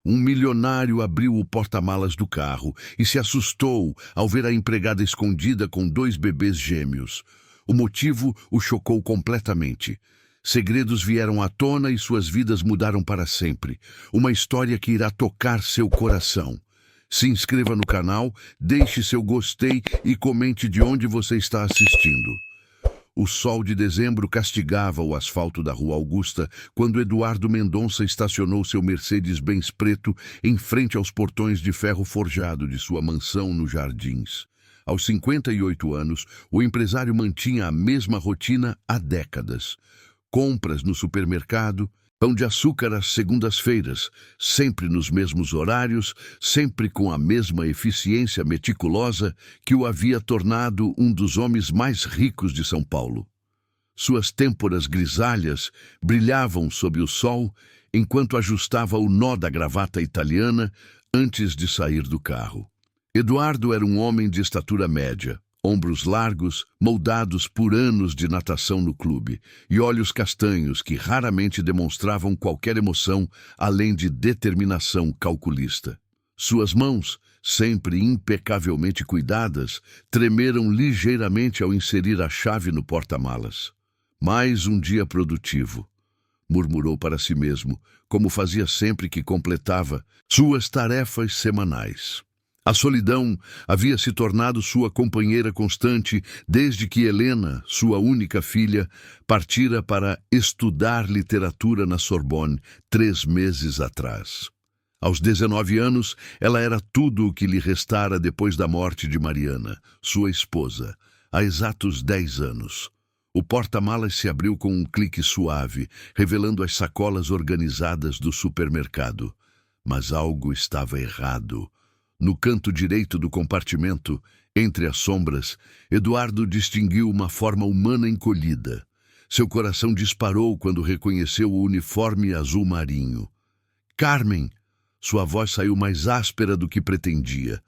Um milionário abriu o porta-malas do carro e se assustou ao ver a empregada escondida com 2 bebês gêmeos. O motivo o chocou completamente. Segredos vieram à tona e suas vidas mudaram para sempre. Uma história que irá tocar seu coração. Se inscreva no canal, deixe seu gostei e comente de onde você está assistindo. O sol de dezembro castigava o asfalto da Rua Augusta quando Eduardo Mendonça estacionou seu Mercedes-Benz preto em frente aos portões de ferro forjado de sua mansão nos Jardins. Aos 58 anos, o empresário mantinha a mesma rotina há décadas. Compras no supermercado, pão de açúcar às segundas-feiras, sempre nos mesmos horários, sempre com a mesma eficiência meticulosa que o havia tornado um dos homens mais ricos de São Paulo. Suas têmporas grisalhas brilhavam sob o sol enquanto ajustava o nó da gravata italiana antes de sair do carro. Eduardo era um homem de estatura média, ombros largos, moldados por anos de natação no clube, e olhos castanhos que raramente demonstravam qualquer emoção além de determinação calculista. Suas mãos, sempre impecavelmente cuidadas, tremeram ligeiramente ao inserir a chave no porta-malas. Mais um dia produtivo, murmurou para si mesmo, como fazia sempre que completava suas tarefas semanais. A solidão havia se tornado sua companheira constante desde que Helena, sua única filha, partira para estudar literatura na Sorbonne 3 meses atrás. Aos 19 anos, ela era tudo o que lhe restara depois da morte de Mariana, sua esposa, há exatos 10 anos. O porta-malas se abriu com um clique suave, revelando as sacolas organizadas do supermercado. Mas algo estava errado. No canto direito do compartimento, entre as sombras, Eduardo distinguiu uma forma humana encolhida. Seu coração disparou quando reconheceu o uniforme azul marinho. Carmen! Sua voz saiu mais áspera do que pretendia.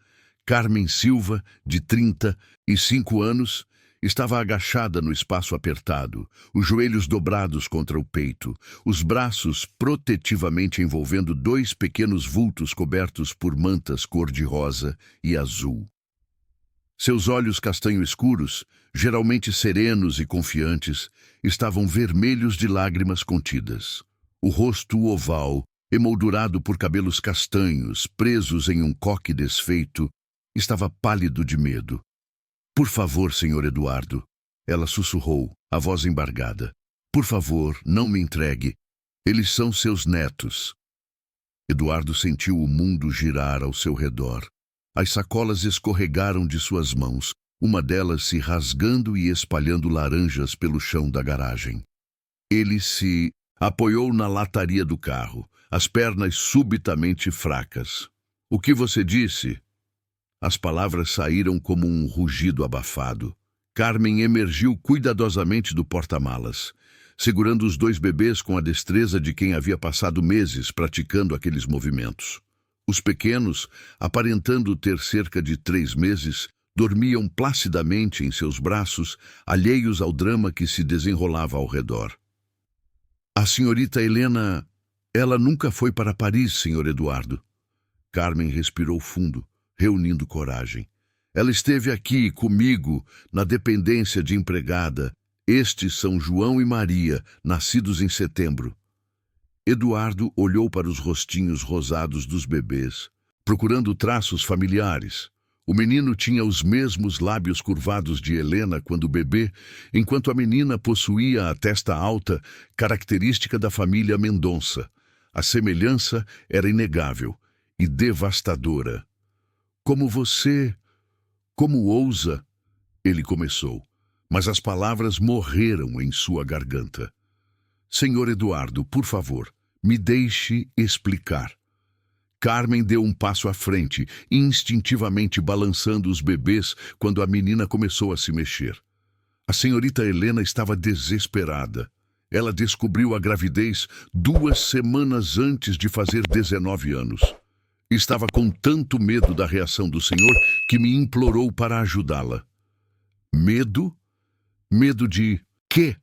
Carmen Silva, de 35 anos, estava agachada no espaço apertado, os joelhos dobrados contra o peito, os braços protetivamente envolvendo 2 pequenos vultos cobertos por mantas cor-de-rosa e azul. Seus olhos castanho escuros, geralmente serenos e confiantes, estavam vermelhos de lágrimas contidas. O rosto oval, emoldurado por cabelos castanhos, presos em um coque desfeito, estava pálido de medo. "Por favor, Sr. Eduardo", ela sussurrou, a voz embargada. "Por favor, não me entregue. Eles são seus netos." Eduardo sentiu o mundo girar ao seu redor. As sacolas escorregaram de suas mãos, uma delas se rasgando e espalhando laranjas pelo chão da garagem. Ele se apoiou na lataria do carro, as pernas subitamente fracas. "O que você disse?" As palavras saíram como um rugido abafado. Carmen emergiu cuidadosamente do porta-malas, segurando os 2 bebês com a destreza de quem havia passado meses praticando aqueles movimentos. Os pequenos, aparentando ter cerca de 3 meses, dormiam placidamente em seus braços, alheios ao drama que se desenrolava ao redor. "A senhorita Helena, ela nunca foi para Paris, Sr. Eduardo." Carmen respirou fundo, reunindo coragem. "Ela esteve aqui comigo na dependência de empregada. Estes são João e Maria, nascidos em setembro." Eduardo olhou para os rostinhos rosados dos bebês, procurando traços familiares. O menino tinha os mesmos lábios curvados de Helena quando bebê, enquanto a menina possuía a testa alta, característica da família Mendonça. A semelhança era inegável e devastadora. Como ousa?" Ele começou, mas as palavras morreram em sua garganta. "Senhor Eduardo, por favor, me deixe explicar." Carmen deu um passo à frente, instintivamente balançando os bebês quando a menina começou a se mexer. A senhorita Helena estava desesperada. Ela descobriu a gravidez 2 semanas antes de fazer 19 anos. Estava com tanto medo da reação do senhor que me implorou para ajudá-la. "Medo? Medo de quê?"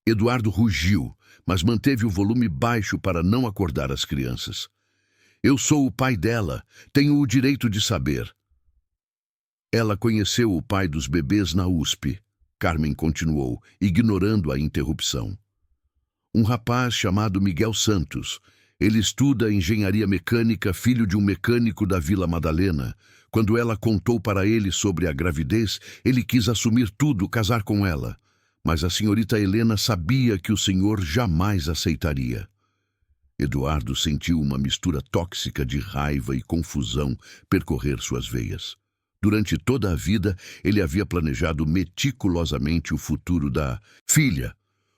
Eduardo rugiu, mas manteve o volume baixo para não acordar as crianças. Eu sou o pai dela. Tenho o direito de saber. Ela conheceu o pai dos bebês na USP. Carmen continuou, ignorando a interrupção. Um rapaz chamado Miguel Santos. Ele estuda engenharia mecânica, filho de um mecânico da Vila Madalena. Quando ela contou para ele sobre a gravidez, ele quis assumir tudo, casar com ela. Mas a senhorita Helena sabia que o senhor jamais aceitaria. Eduardo sentiu uma mistura tóxica de raiva e confusão percorrer suas veias. Durante toda a vida, ele havia planejado meticulosamente o futuro da filha.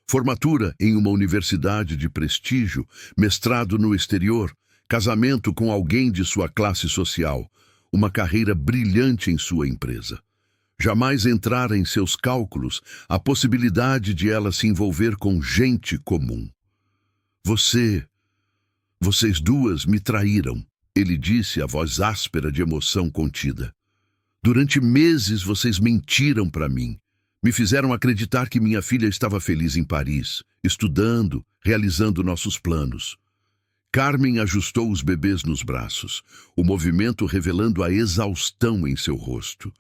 Formatura em uma universidade de prestígio, mestrado no exterior, casamento com alguém de sua classe social, uma carreira brilhante em sua empresa. Jamais entrara em seus cálculos a possibilidade de ela se envolver com gente comum. Vocês duas me traíram, ele disse, a voz áspera de emoção contida. Durante meses vocês mentiram para mim. Me fizeram acreditar que minha filha estava feliz em Paris, estudando, realizando nossos planos. Carmen ajustou os bebês nos braços, o movimento revelando a exaustão em seu rosto.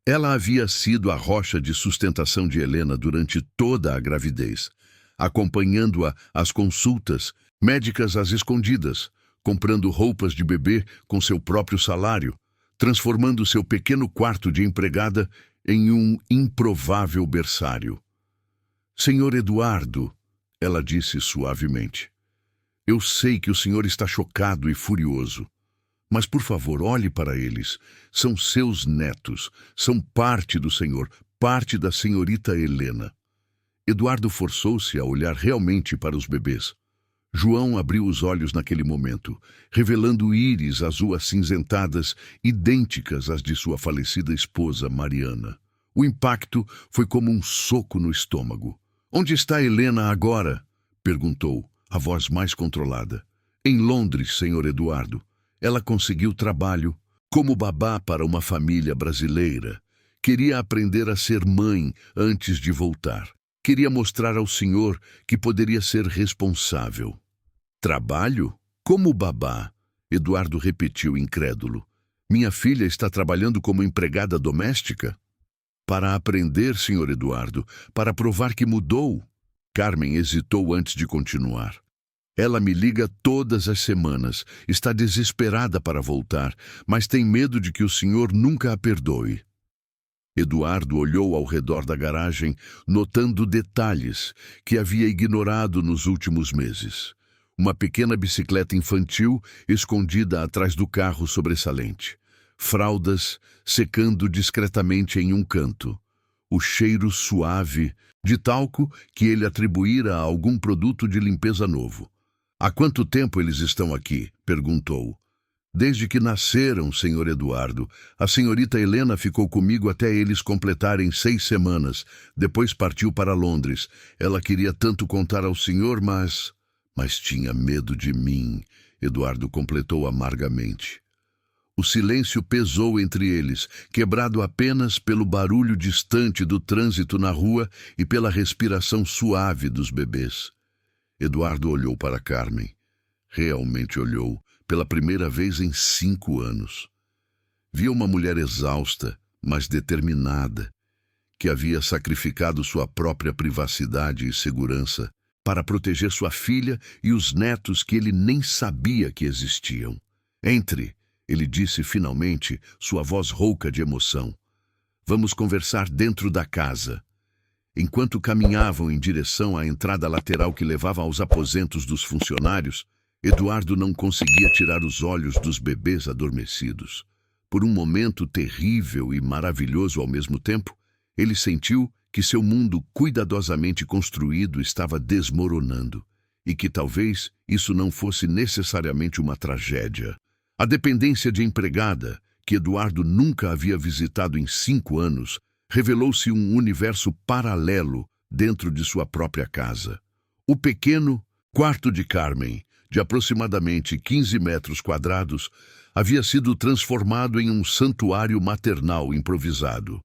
Ela havia sido a rocha de sustentação de Helena durante toda a gravidez, acompanhando-a às consultas, médicas às escondidas, comprando roupas de bebê com seu próprio salário, transformando seu pequeno quarto de empregada em um improvável berçário. Senhor Eduardo, ela disse suavemente, eu sei que o senhor está chocado e furioso, mas por favor, olhe para eles. São seus netos, são parte do senhor, parte da senhorita Helena. Eduardo forçou-se a olhar realmente para os bebês. João abriu os olhos naquele momento, revelando íris azul acinzentadas, idênticas às de sua falecida esposa, Mariana. O impacto foi como um soco no estômago. Onde está Helena agora? Perguntou, a voz mais controlada. Em Londres, senhor Eduardo. Ela conseguiu trabalho como babá para uma família brasileira. Queria aprender a ser mãe antes de voltar. Queria mostrar ao senhor que poderia ser responsável. Trabalho? Como babá? Eduardo repetiu incrédulo. Minha filha está trabalhando como empregada doméstica? Para aprender, senhor Eduardo, para provar que mudou. Carmen hesitou antes de continuar. Ela me liga todas as semanas, está desesperada para voltar, mas tem medo de que o senhor nunca a perdoe. Eduardo olhou ao redor da garagem, notando detalhes que havia ignorado nos últimos meses. Uma pequena bicicleta infantil escondida atrás do carro sobressalente. Fraldas secando discretamente em um canto. O cheiro suave de talco que ele atribuíra a algum produto de limpeza novo. Há quanto tempo eles estão aqui? Perguntou. Desde que nasceram, senhor Eduardo. A senhorita Helena ficou comigo até eles completarem 6 semanas. Depois partiu para Londres. Ela queria tanto contar ao senhor, mas tinha medo de mim, Eduardo completou amargamente. O silêncio pesou entre eles, quebrado apenas pelo barulho distante do trânsito na rua e pela respiração suave dos bebês. Eduardo olhou para Carmen. Realmente olhou, pela primeira vez em 5 anos. Via uma mulher exausta, mas determinada, que havia sacrificado sua própria privacidade e segurança para proteger sua filha e os netos que ele nem sabia que existiam. Entre, ele disse finalmente, sua voz rouca de emoção. Vamos conversar dentro da casa. Enquanto caminhavam em direção à entrada lateral que levava aos aposentos dos funcionários, Eduardo não conseguia tirar os olhos dos bebês adormecidos. Por um momento terrível e maravilhoso ao mesmo tempo, ele sentiu que seu mundo cuidadosamente construído estava desmoronando, e que talvez isso não fosse necessariamente uma tragédia. A dependência de empregada, que Eduardo nunca havia visitado em 5 anos, revelou-se um universo paralelo dentro de sua própria casa. O pequeno quarto de Carmen, de aproximadamente 15 metros quadrados, havia sido transformado em um santuário maternal improvisado.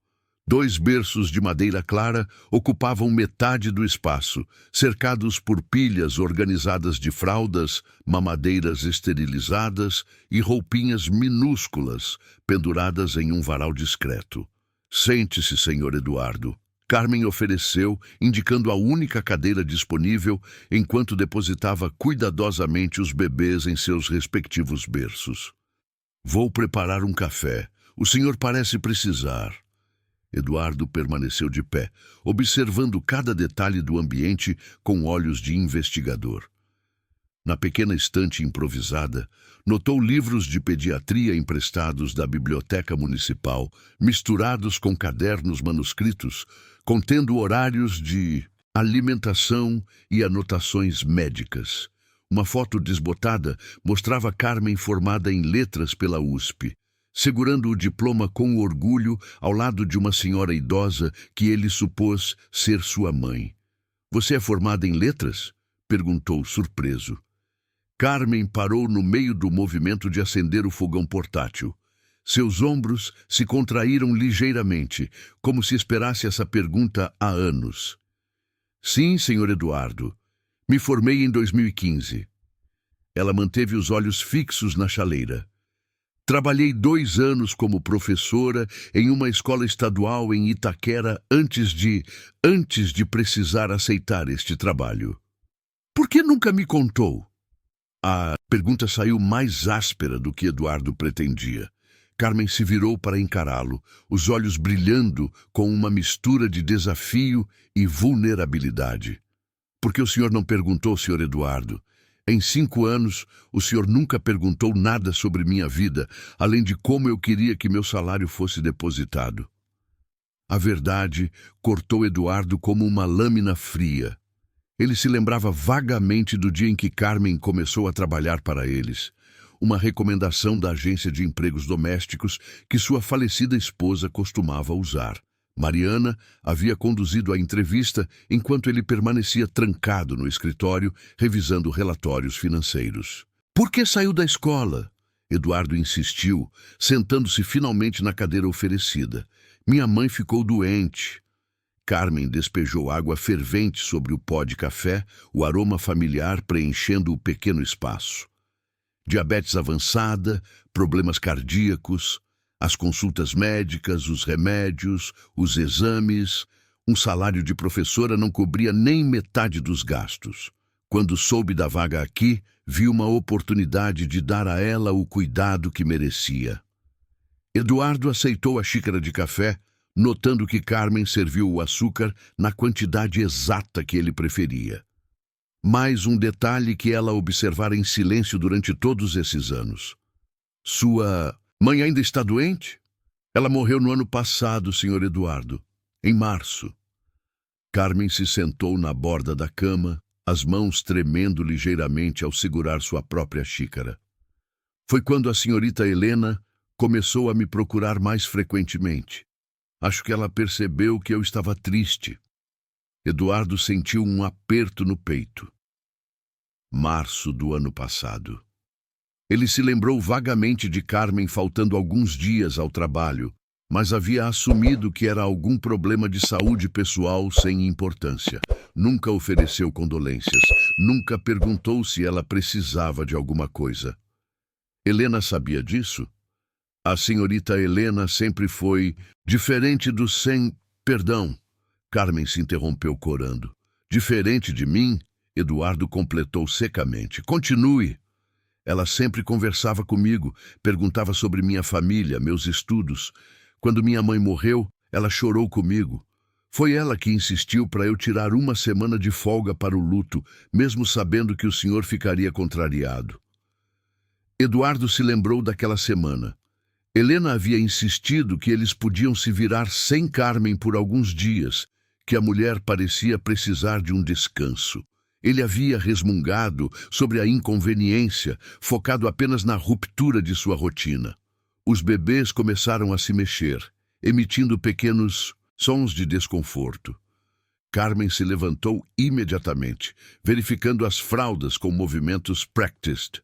2 berços de madeira clara ocupavam metade do espaço, cercados por pilhas organizadas de fraldas, mamadeiras esterilizadas e roupinhas minúsculas penduradas em um varal discreto. "Sente-se, Sr. Eduardo." Carmen ofereceu, indicando a única cadeira disponível, enquanto depositava cuidadosamente os bebês em seus respectivos berços. "Vou preparar um café. O senhor parece precisar." Eduardo permaneceu de pé, observando cada detalhe do ambiente com olhos de investigador. Na pequena estante improvisada, notou livros de pediatria emprestados da biblioteca municipal, misturados com cadernos manuscritos, contendo horários de alimentação e anotações médicas. Uma foto desbotada mostrava Carmen formada em letras pela USP, segurando o diploma com orgulho ao lado de uma senhora idosa que ele supôs ser sua mãe. "Você é formada em letras?" perguntou, surpreso. Carmen parou no meio do movimento de acender o fogão portátil. Seus ombros se contraíram ligeiramente, como se esperasse essa pergunta há anos. "Sim, Sr. Eduardo. Me formei em 2015. Ela manteve os olhos fixos na chaleira. "Trabalhei 2 anos como professora em uma escola estadual em Itaquera antes de precisar aceitar este trabalho." "Por que nunca me contou?" A pergunta saiu mais áspera do que Eduardo pretendia. Carmen se virou para encará-lo, os olhos brilhando com uma mistura de desafio e vulnerabilidade. "Por que o senhor não perguntou, Sr. Eduardo? Em 5 anos, o senhor nunca perguntou nada sobre minha vida, além de como eu queria que meu salário fosse depositado." A verdade cortou Eduardo como uma lâmina fria. Ele se lembrava vagamente do dia em que Carmen começou a trabalhar para eles. Uma recomendação da agência de empregos domésticos que sua falecida esposa costumava usar. Mariana havia conduzido a entrevista enquanto ele permanecia trancado no escritório, revisando relatórios financeiros. "Por que saiu da escola?" Eduardo insistiu, sentando-se finalmente na cadeira oferecida. "Minha mãe ficou doente." Carmen despejou água fervente sobre o pó de café, o aroma familiar preenchendo o pequeno espaço. Diabetes avançada, problemas cardíacos, as consultas médicas, os remédios, os exames. Um salário de professora não cobria nem metade dos gastos. Quando soube da vaga aqui, vi uma oportunidade de dar a ela o cuidado que merecia. Eduardo aceitou a xícara de café, notando que Carmen serviu o açúcar na quantidade exata que ele preferia. Mais um detalhe que ela observara em silêncio durante todos esses anos. "Sua mãe ainda está doente?" "Ela morreu no ano passado, Sr. Eduardo, em março." Carmen se sentou na borda da cama, as mãos tremendo ligeiramente ao segurar sua própria xícara. "Foi quando a senhorita Helena começou a me procurar mais frequentemente. Acho que ela percebeu que eu estava triste." Eduardo sentiu um aperto no peito. Março do ano passado. Ele se lembrou vagamente de Carmen faltando alguns dias ao trabalho, mas havia assumido que era algum problema de saúde pessoal sem importância. Nunca ofereceu condolências, nunca perguntou se ela precisava de alguma coisa. Helena sabia disso? A senhorita Helena sempre foi diferente do Perdão, Carmen se interrompeu corando. "Diferente de mim?" Eduardo completou secamente. "Continue." "Ela sempre conversava comigo, perguntava sobre minha família, meus estudos. Quando minha mãe morreu, ela chorou comigo. Foi ela que insistiu para eu tirar uma semana de folga para o luto, mesmo sabendo que o senhor ficaria contrariado." Eduardo se lembrou daquela semana. Helena havia insistido que eles podiam se virar sem Carmen por alguns dias, que a mulher parecia precisar de um descanso. Ele havia resmungado sobre a inconveniência, focado apenas na ruptura de sua rotina. Os bebês começaram a se mexer, emitindo pequenos sons de desconforto. Carmen se levantou imediatamente, verificando as fraldas com movimentos practiced.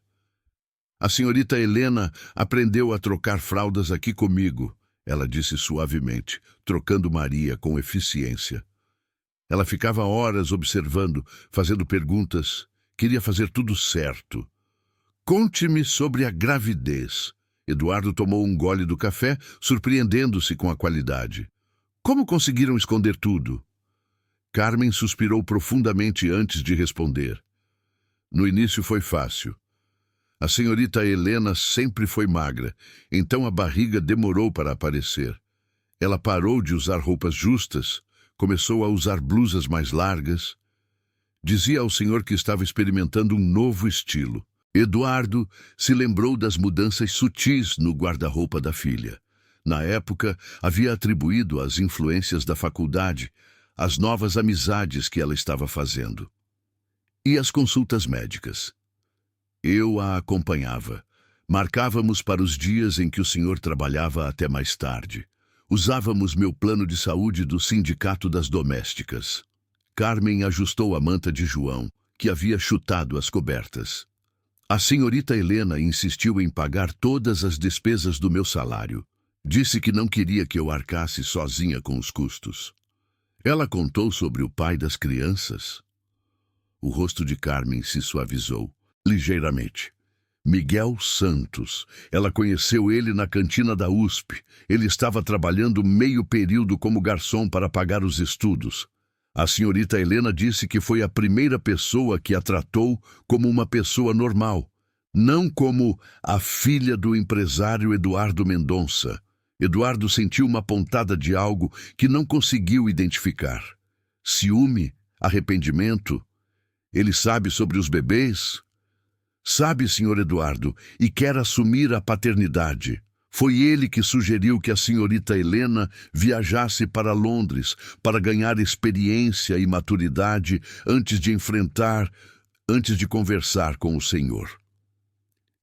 "A senhorita Helena aprendeu a trocar fraldas aqui comigo." ela disse suavemente, trocando Maria com eficiência. Ela ficava horas observando, fazendo perguntas. Queria fazer tudo certo. Conte-me sobre a gravidez. Eduardo tomou um gole do café, surpreendendo-se com a qualidade. Como conseguiram esconder tudo? Carmen suspirou profundamente antes de responder. No início foi fácil. A senhorita Helena sempre foi magra, então a barriga demorou para aparecer. Ela parou de usar roupas justas, começou a usar blusas mais largas. Dizia ao senhor que estava experimentando um novo estilo. Eduardo se lembrou das mudanças sutis no guarda-roupa da filha. Na época, havia atribuído às influências da faculdade, às novas amizades que ela estava fazendo. E as consultas médicas. Eu a acompanhava. Marcávamos para os dias em que o senhor trabalhava até mais tarde. Usávamos meu plano de saúde do Sindicato das Domésticas. Carmen ajustou a manta de João, que havia chutado as cobertas. A senhorita Helena insistiu em pagar todas as despesas do meu salário. Disse que não queria que eu arcasse sozinha com os custos. Ela contou sobre o pai das crianças. O rosto de Carmen se suavizou, ligeiramente. Miguel Santos. Ela conheceu ele na cantina da USP. Ele estava trabalhando meio período como garçom para pagar os estudos. A senhorita Helena disse que foi a primeira pessoa que a tratou como uma pessoa normal, não como a filha do empresário Eduardo Mendonça. Eduardo sentiu uma pontada de algo que não conseguiu identificar. Ciúme? Arrependimento? Ele sabe sobre os bebês? Sabe, senhor Eduardo, e quer assumir a paternidade. Foi ele que sugeriu que a senhorita Helena viajasse para Londres para ganhar experiência e maturidade antes de conversar com o senhor.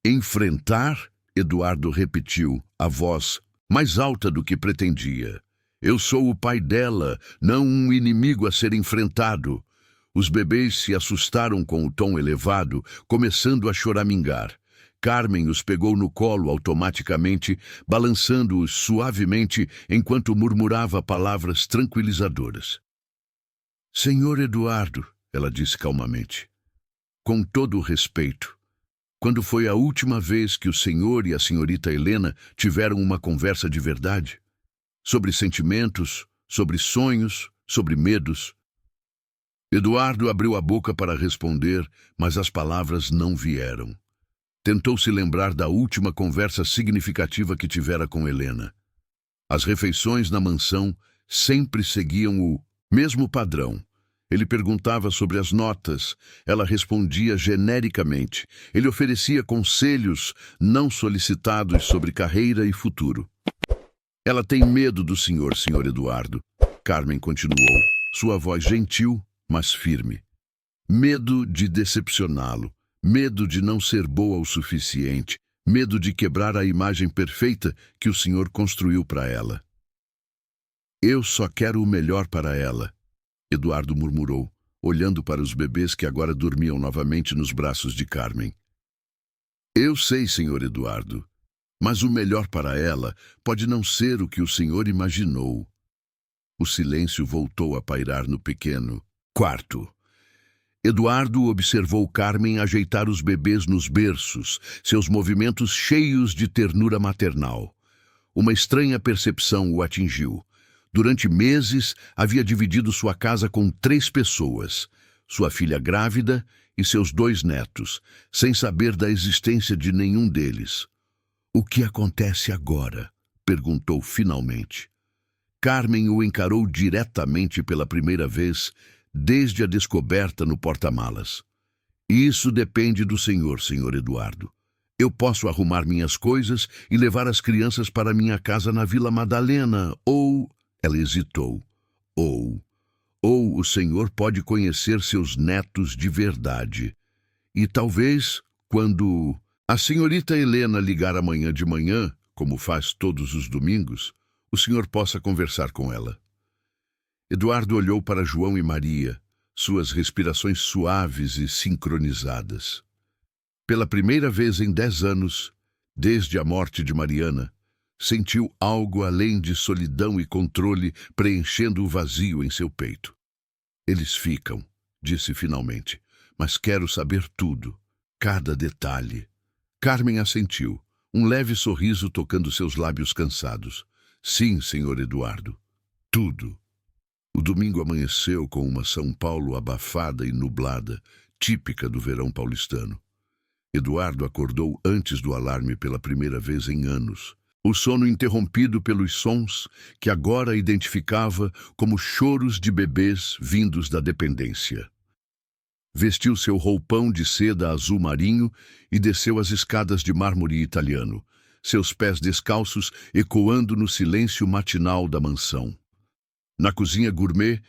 Enfrentar? Eduardo repetiu, a voz mais alta do que pretendia. Eu sou o pai dela, não um inimigo a ser enfrentado. Os bebês se assustaram com o tom elevado, começando a choramingar. Carmen os pegou no colo automaticamente, balançando-os suavemente enquanto murmurava palavras tranquilizadoras. Senhor Eduardo, ela disse calmamente, com todo o respeito, quando foi a última vez que o senhor e a senhorita Helena tiveram uma conversa de verdade? Sobre sentimentos, sobre sonhos, sobre medos. Eduardo abriu a boca para responder, mas as palavras não vieram. Tentou se lembrar da última conversa significativa que tivera com Helena. As refeições na mansão sempre seguiam o mesmo padrão. Ele perguntava sobre as notas, ela respondia genericamente. Ele oferecia conselhos não solicitados sobre carreira e futuro. Ela tem medo do senhor Eduardo. Carmen continuou, sua voz gentil, mas firme. Medo de decepcioná-lo, medo de não ser boa o suficiente, medo de quebrar a imagem perfeita que o senhor construiu para ela. Eu só quero o melhor para ela, Eduardo murmurou, olhando para os bebês que agora dormiam novamente nos braços de Carmen. Eu sei, senhor Eduardo, mas o melhor para ela pode não ser o que o senhor imaginou. O silêncio voltou a pairar no pequeno quarto. Eduardo observou Carmen ajeitar os bebês nos berços, seus movimentos cheios de ternura maternal. Uma estranha percepção o atingiu. Durante meses, havia dividido sua casa com 3 pessoas, sua filha grávida e seus 2 netos, sem saber da existência de nenhum deles. O que acontece agora? Perguntou finalmente. Carmen o encarou diretamente pela primeira vez, desde a descoberta no porta-malas. Isso depende do senhor Eduardo. Eu posso arrumar minhas coisas e levar as crianças para minha casa na Vila Madalena, ou... Ela hesitou. Ou o senhor pode conhecer seus netos de verdade. E talvez, quando a senhorita Helena ligar amanhã de manhã, como faz todos os domingos, o senhor possa conversar com ela. Eduardo olhou para João e Maria, suas respirações suaves e sincronizadas. Pela primeira vez em 10 anos, desde a morte de Mariana, Sentiu algo além de solidão e controle preenchendo o vazio em seu peito. Eles ficam, disse finalmente, mas quero saber tudo, cada detalhe. Carmen assentiu, um leve sorriso tocando seus lábios cansados. Sim, senhor Eduardo, tudo. O domingo amanheceu com uma São Paulo abafada e nublada, típica do verão paulistano. Eduardo acordou antes do alarme pela primeira vez em anos. O sono interrompido pelos sons que agora identificava como choros de bebês vindos da dependência. Vestiu seu roupão de seda azul marinho e desceu as escadas de mármore italiano, seus pés descalços ecoando no silêncio matinal da mansão. Na cozinha gourmet,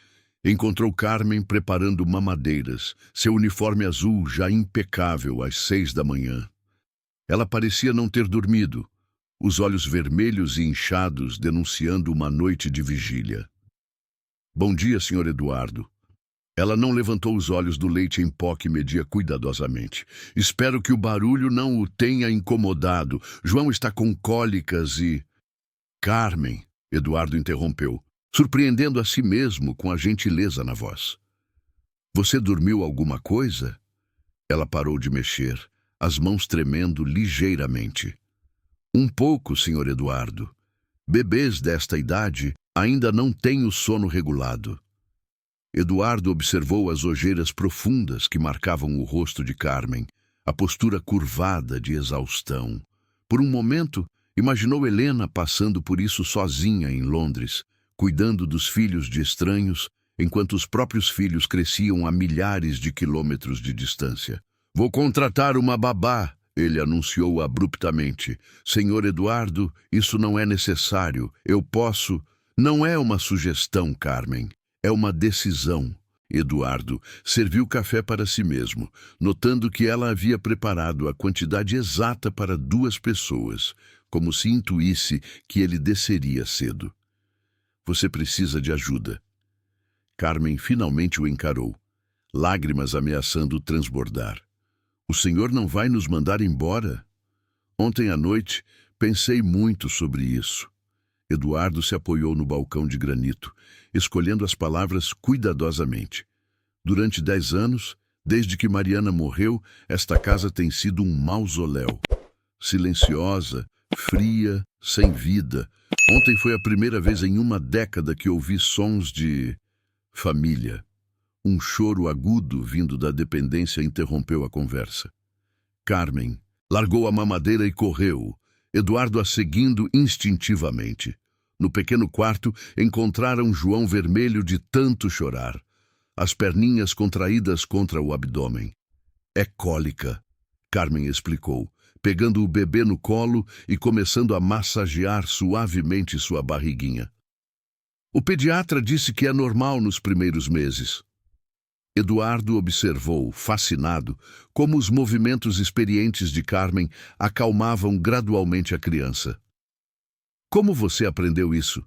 encontrou Carmen preparando mamadeiras, seu uniforme azul já impecável às 6 da manhã. Ela parecia não ter dormido, os olhos vermelhos e inchados denunciando uma noite de vigília. Bom dia, senhor Eduardo. Ela não levantou os olhos do leite em pó que media cuidadosamente. Espero que o barulho não o tenha incomodado. João está com cólicas e... Carmen, Eduardo interrompeu, surpreendendo a si mesmo com a gentileza na voz. Você dormiu alguma coisa? Ela parou de mexer, as mãos tremendo ligeiramente. Um pouco, senhor Eduardo. Bebês desta idade ainda não têm o sono regulado. Eduardo observou as ojeiras profundas que marcavam o rosto de Carmen, a postura curvada de exaustão. Por um momento, imaginou Helena passando por isso sozinha em Londres, cuidando dos filhos de estranhos, enquanto os próprios filhos cresciam a milhares de quilômetros de distância. Vou contratar uma babá, ele anunciou abruptamente. Senhor Eduardo, isso não é necessário. Eu posso... Não é uma sugestão, Carmen. É uma decisão. Eduardo serviu café para si mesmo, notando que ela havia preparado a quantidade exata para 2 pessoas, como se intuísse que ele desceria cedo. Você precisa de ajuda. Carmen finalmente o encarou, lágrimas ameaçando transbordar. O senhor não vai nos mandar embora? Ontem à noite pensei muito sobre isso. Eduardo se apoiou no balcão de granito, escolhendo as palavras cuidadosamente. Durante 10 anos, desde que Mariana morreu, esta casa tem sido um mausoléu. Silenciosa, fria, sem vida. Ontem foi a primeira vez em uma década que ouvi sons de... família. Um choro agudo vindo da dependência interrompeu a conversa. Carmen largou a mamadeira e correu, Eduardo a seguindo instintivamente. No pequeno quarto, encontraram João vermelho de tanto chorar, as perninhas contraídas contra o abdômen. É cólica, Carmen explicou, pegando o bebê no colo e começando a massagear suavemente sua barriguinha. O pediatra disse que é normal nos primeiros meses. Eduardo observou, fascinado, como os movimentos experientes de Carmen acalmavam gradualmente a criança. Como você aprendeu isso?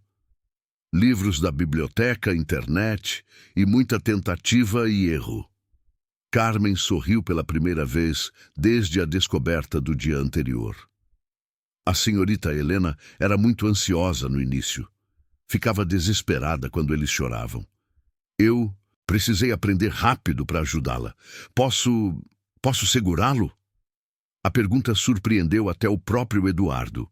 Livros da biblioteca, internet e muita tentativa e erro. Carmen sorriu pela primeira vez desde a descoberta do dia anterior. A senhorita Helena era muito ansiosa no início. Ficava desesperada quando eles choravam. Eu precisei aprender rápido para ajudá-la. Posso segurá-lo? A pergunta surpreendeu até o próprio Eduardo.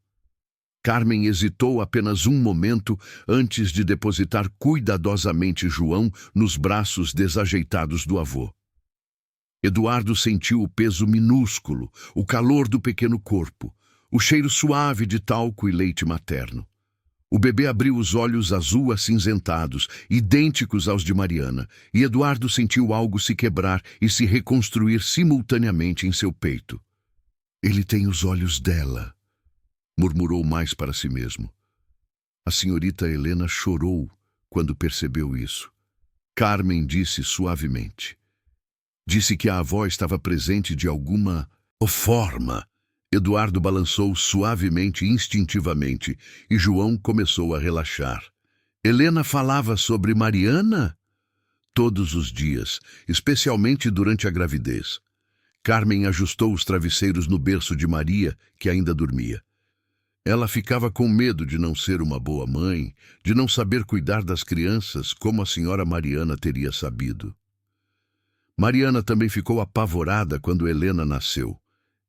Carmen hesitou apenas um momento antes de depositar cuidadosamente João nos braços desajeitados do avô. Eduardo sentiu o peso minúsculo, o calor do pequeno corpo, o cheiro suave de talco e leite materno. O bebê abriu os olhos azul acinzentados, idênticos aos de Mariana, e Eduardo sentiu algo se quebrar e se reconstruir simultaneamente em seu peito. Ele tem os olhos dela, murmurou mais para si mesmo. A senhorita Helena chorou quando percebeu isso. Carmen disse suavemente. Disse que a avó estava presente de alguma forma. Eduardo balançou suavemente e instintivamente, e João começou a relaxar. Helena falava sobre Mariana? Todos os dias, especialmente durante a gravidez. Carmen ajustou os travesseiros no berço de Maria, que ainda dormia. Ela ficava com medo de não ser uma boa mãe, de não saber cuidar das crianças como a senhora Mariana teria sabido. Mariana também ficou apavorada quando Helena nasceu.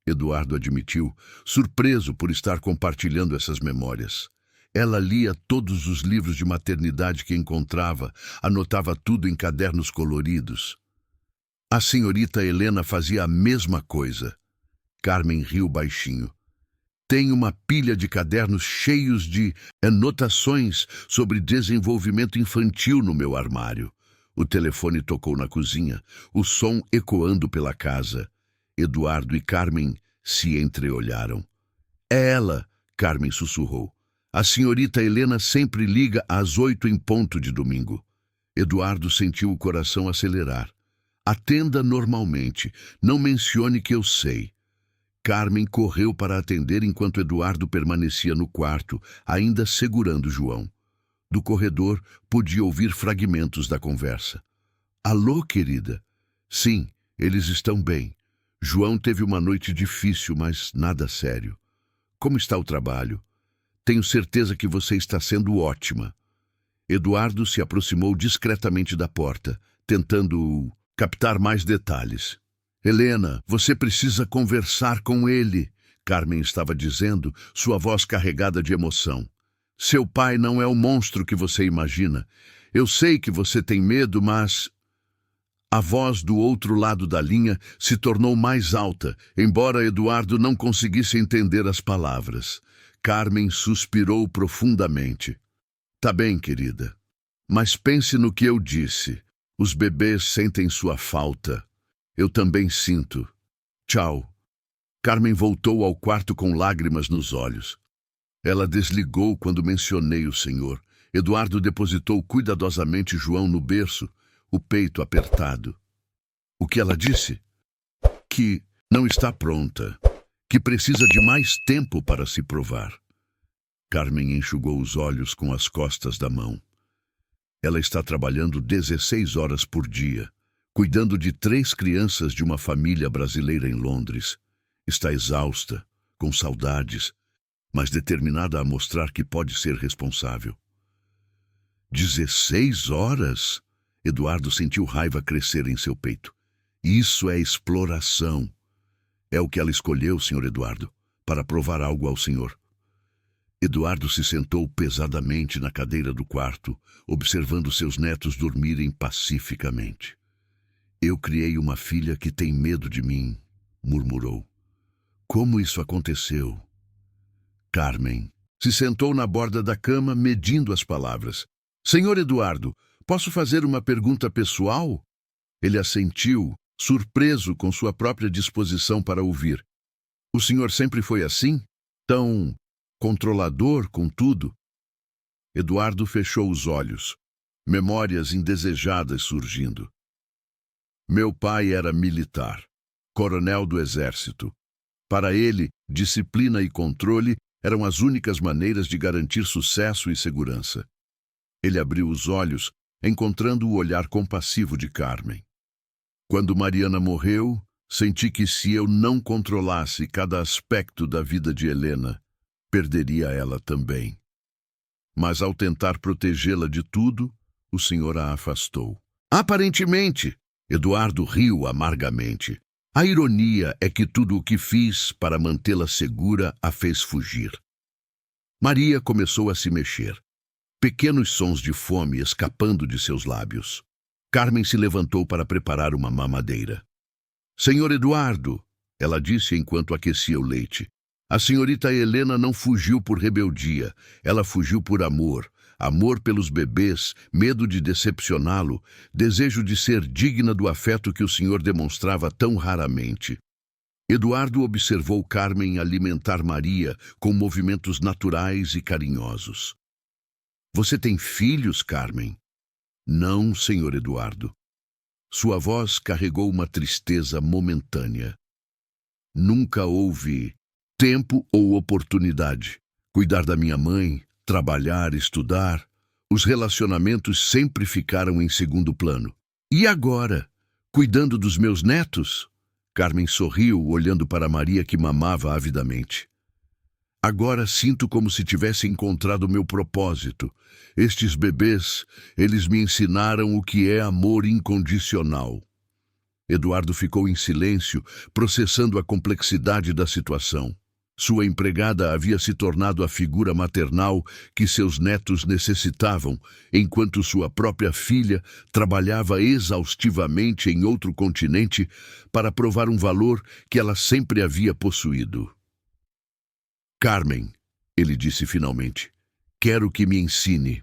Eduardo admitiu, surpreso por estar compartilhando essas memórias. Ela lia todos os livros de maternidade que encontrava, anotava tudo em cadernos coloridos. A senhorita Helena fazia a mesma coisa. Carmen riu baixinho. Tenho uma pilha de cadernos cheios de anotações sobre desenvolvimento infantil no meu armário. O telefone tocou na cozinha, o som ecoando pela casa. Eduardo e Carmen se entreolharam. É ela, Carmen sussurrou. A senhorita Helena sempre liga às 8 em ponto de domingo. Eduardo sentiu o coração acelerar. Atenda normalmente, não mencione que eu sei. Carmen correu para atender enquanto Eduardo permanecia no quarto, ainda segurando João. Do corredor, podia ouvir fragmentos da conversa. Alô, querida? Sim, eles estão bem. João teve uma noite difícil, mas nada sério. Como está o trabalho? Tenho certeza que você está sendo ótima. Eduardo se aproximou discretamente da porta, tentando captar mais detalhes. Helena, você precisa conversar com ele, Carmen estava dizendo, sua voz carregada de emoção. Seu pai não é o monstro que você imagina. Eu sei que você tem medo, mas... A voz do outro lado da linha se tornou mais alta, embora Eduardo não conseguisse entender as palavras. Carmen suspirou profundamente. Tá bem, querida. Mas pense no que eu disse. Os bebês sentem sua falta. Eu também sinto. Tchau. Carmen voltou ao quarto com lágrimas nos olhos. Ela desligou quando mencionei o senhor. Eduardo depositou cuidadosamente João no berço, o peito apertado. O que ela disse? Que não está pronta, que precisa de mais tempo para se provar. Carmen enxugou os olhos com as costas da mão. Ela está trabalhando 16 horas por dia, cuidando de 3 crianças de uma família brasileira em Londres. Está exausta, com saudades, mas determinada a mostrar que pode ser responsável. 16 horas? Eduardo sentiu raiva crescer em seu peito. Isso é exploração. É o que ela escolheu, Sr. Eduardo, para provar algo ao senhor. Eduardo se sentou pesadamente na cadeira do quarto, observando seus netos dormirem pacificamente. Eu criei uma filha que tem medo de mim, murmurou. Como isso aconteceu? Carmen se sentou na borda da cama, medindo as palavras. Senhor Eduardo, posso fazer uma pergunta pessoal? Ele assentiu, surpreso com sua própria disposição para ouvir. O senhor sempre foi assim? Tão controlador com tudo? Eduardo fechou os olhos, memórias indesejadas surgindo. Meu pai era militar, coronel do exército. Para ele, disciplina e controle eram as únicas maneiras de garantir sucesso e segurança. Ele abriu os olhos, encontrando o olhar compassivo de Carmen. Quando Mariana morreu, senti que se eu não controlasse cada aspecto da vida de Helena, perderia ela também. Mas ao tentar protegê-la de tudo, o senhor a afastou. Aparentemente, Eduardo riu amargamente. A ironia é que tudo o que fiz para mantê-la segura a fez fugir. Maria começou a se mexer. Pequenos sons de fome escapando de seus lábios. Carmen se levantou para preparar uma mamadeira. Senhor Eduardo, ela disse enquanto aquecia o leite. A senhorita Helena não fugiu por rebeldia, ela fugiu por amor. Amor pelos bebês, medo de decepcioná-lo, desejo de ser digna do afeto que o senhor demonstrava tão raramente. Eduardo observou Carmen alimentar Maria com movimentos naturais e carinhosos. Você tem filhos, Carmen? Não, senhor Eduardo. Sua voz carregou uma tristeza momentânea. Nunca houve tempo ou oportunidade. Cuidar da minha mãe, trabalhar, estudar, os relacionamentos sempre ficaram em segundo plano. E agora, cuidando dos meus netos? Carmen sorriu, olhando para Maria que mamava avidamente. Agora sinto como se tivesse encontrado o meu propósito. Estes bebês, eles me ensinaram o que é amor incondicional. Eduardo ficou em silêncio, processando a complexidade da situação. Sua empregada havia se tornado a figura maternal que seus netos necessitavam, enquanto sua própria filha trabalhava exaustivamente em outro continente para provar um valor que ela sempre havia possuído. Carmen, ele disse finalmente, quero que me ensine.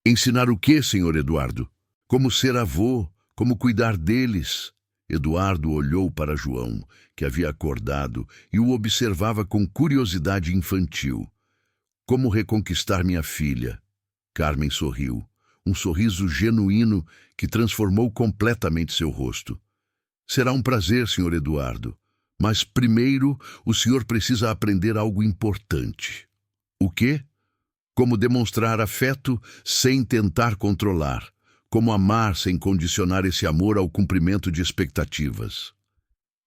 Ensinar o quê, senhor Eduardo? Como ser avô, como cuidar deles? Eduardo olhou para João, que havia acordado, e o observava com curiosidade infantil. Como reconquistar minha filha? Carmen sorriu, um sorriso genuíno que transformou completamente seu rosto. Será um prazer, senhor Eduardo. Mas primeiro o senhor precisa aprender algo importante. O quê? Como demonstrar afeto sem tentar controlar. Como amar sem condicionar esse amor ao cumprimento de expectativas.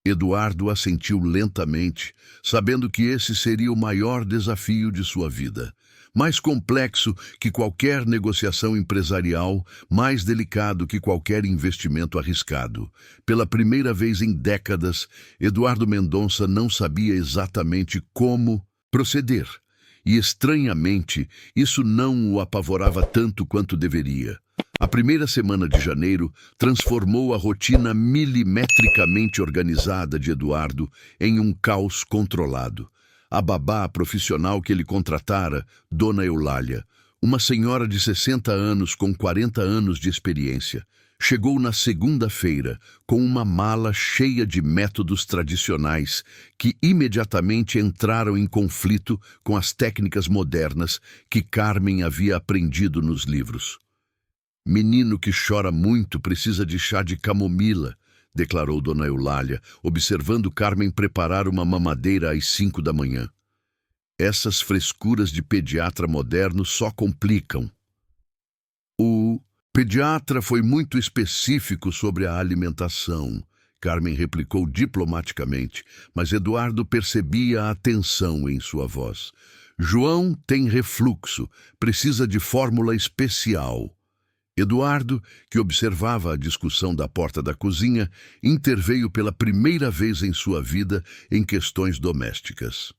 Eduardo assentiu lentamente, sabendo que esse seria o maior desafio de sua vida. Mais complexo que qualquer negociação empresarial, mais delicado que qualquer investimento arriscado. Pela primeira vez em décadas, Eduardo Mendonça não sabia exatamente como proceder. E, estranhamente, isso não o apavorava tanto quanto deveria. A primeira semana de janeiro transformou a rotina milimetricamente organizada de Eduardo em um caos controlado. A babá profissional que ele contratara, Dona Eulália, uma senhora de 60 anos com 40 anos de experiência, chegou na segunda-feira com uma mala cheia de métodos tradicionais que imediatamente entraram em conflito com as técnicas modernas que Carmen havia aprendido nos livros. Menino que chora muito precisa de chá de camomila, declarou Dona Eulália, observando Carmen preparar uma mamadeira às 5 da manhã. Essas frescuras de pediatra moderno só complicam. O pediatra foi muito específico sobre a alimentação, Carmen replicou diplomaticamente, mas Eduardo percebia a tensão em sua voz. João tem refluxo, precisa de fórmula especial. Eduardo, que observava a discussão da porta da cozinha, interveio pela primeira vez em sua vida em questões domésticas.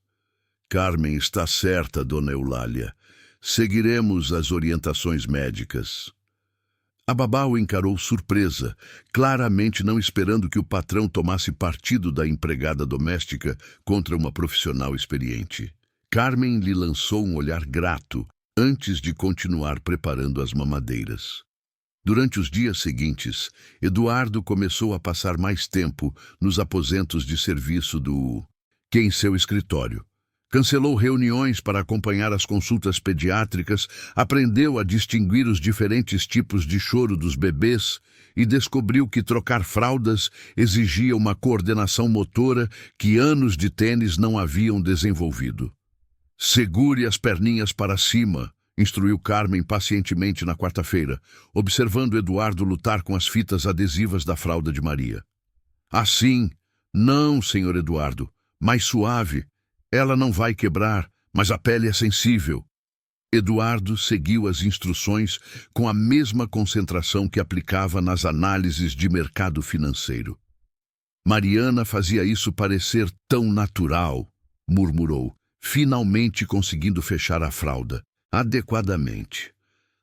Carmen está certa, Dona Eulália. Seguiremos as orientações médicas. A babá o encarou surpresa, claramente não esperando que o patrão tomasse partido da empregada doméstica contra uma profissional experiente. Carmen lhe lançou um olhar grato, antes de continuar preparando as mamadeiras. Durante os dias seguintes, Eduardo começou a passar mais tempo nos aposentos de serviço que em seu escritório. Cancelou reuniões para acompanhar as consultas pediátricas, aprendeu a distinguir os diferentes tipos de choro dos bebês e descobriu que trocar fraldas exigia uma coordenação motora que anos de tênis não haviam desenvolvido. Segure as perninhas para cima, instruiu Carmen pacientemente na quarta-feira, observando Eduardo lutar com as fitas adesivas da fralda de Maria. Assim, não, senhor Eduardo, mais suave. Ela não vai quebrar, mas a pele é sensível. Eduardo seguiu as instruções com a mesma concentração que aplicava nas análises de mercado financeiro. Mariana fazia isso parecer tão natural, murmurou, finalmente conseguindo fechar a fralda, adequadamente.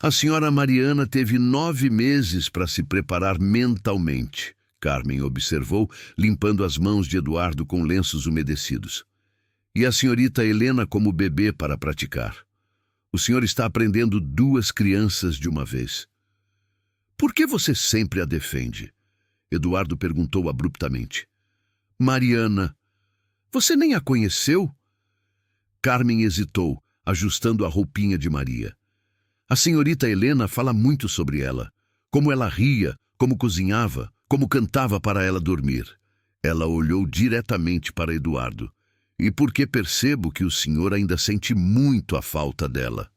A senhora Mariana teve 9 meses para se preparar mentalmente, Carmen observou, limpando as mãos de Eduardo com lenços umedecidos. E a senhorita Helena como bebê para praticar. O senhor está aprendendo 2 crianças de uma vez. Por que você sempre a defende? Eduardo perguntou abruptamente. Mariana, você nem a conheceu? Carmen hesitou, ajustando a roupinha de Maria. A senhorita Helena fala muito sobre ela. Como ela ria, como cozinhava, como cantava para ela dormir. Ela olhou diretamente para Eduardo. E porque percebo que o senhor ainda sente muito a falta dela.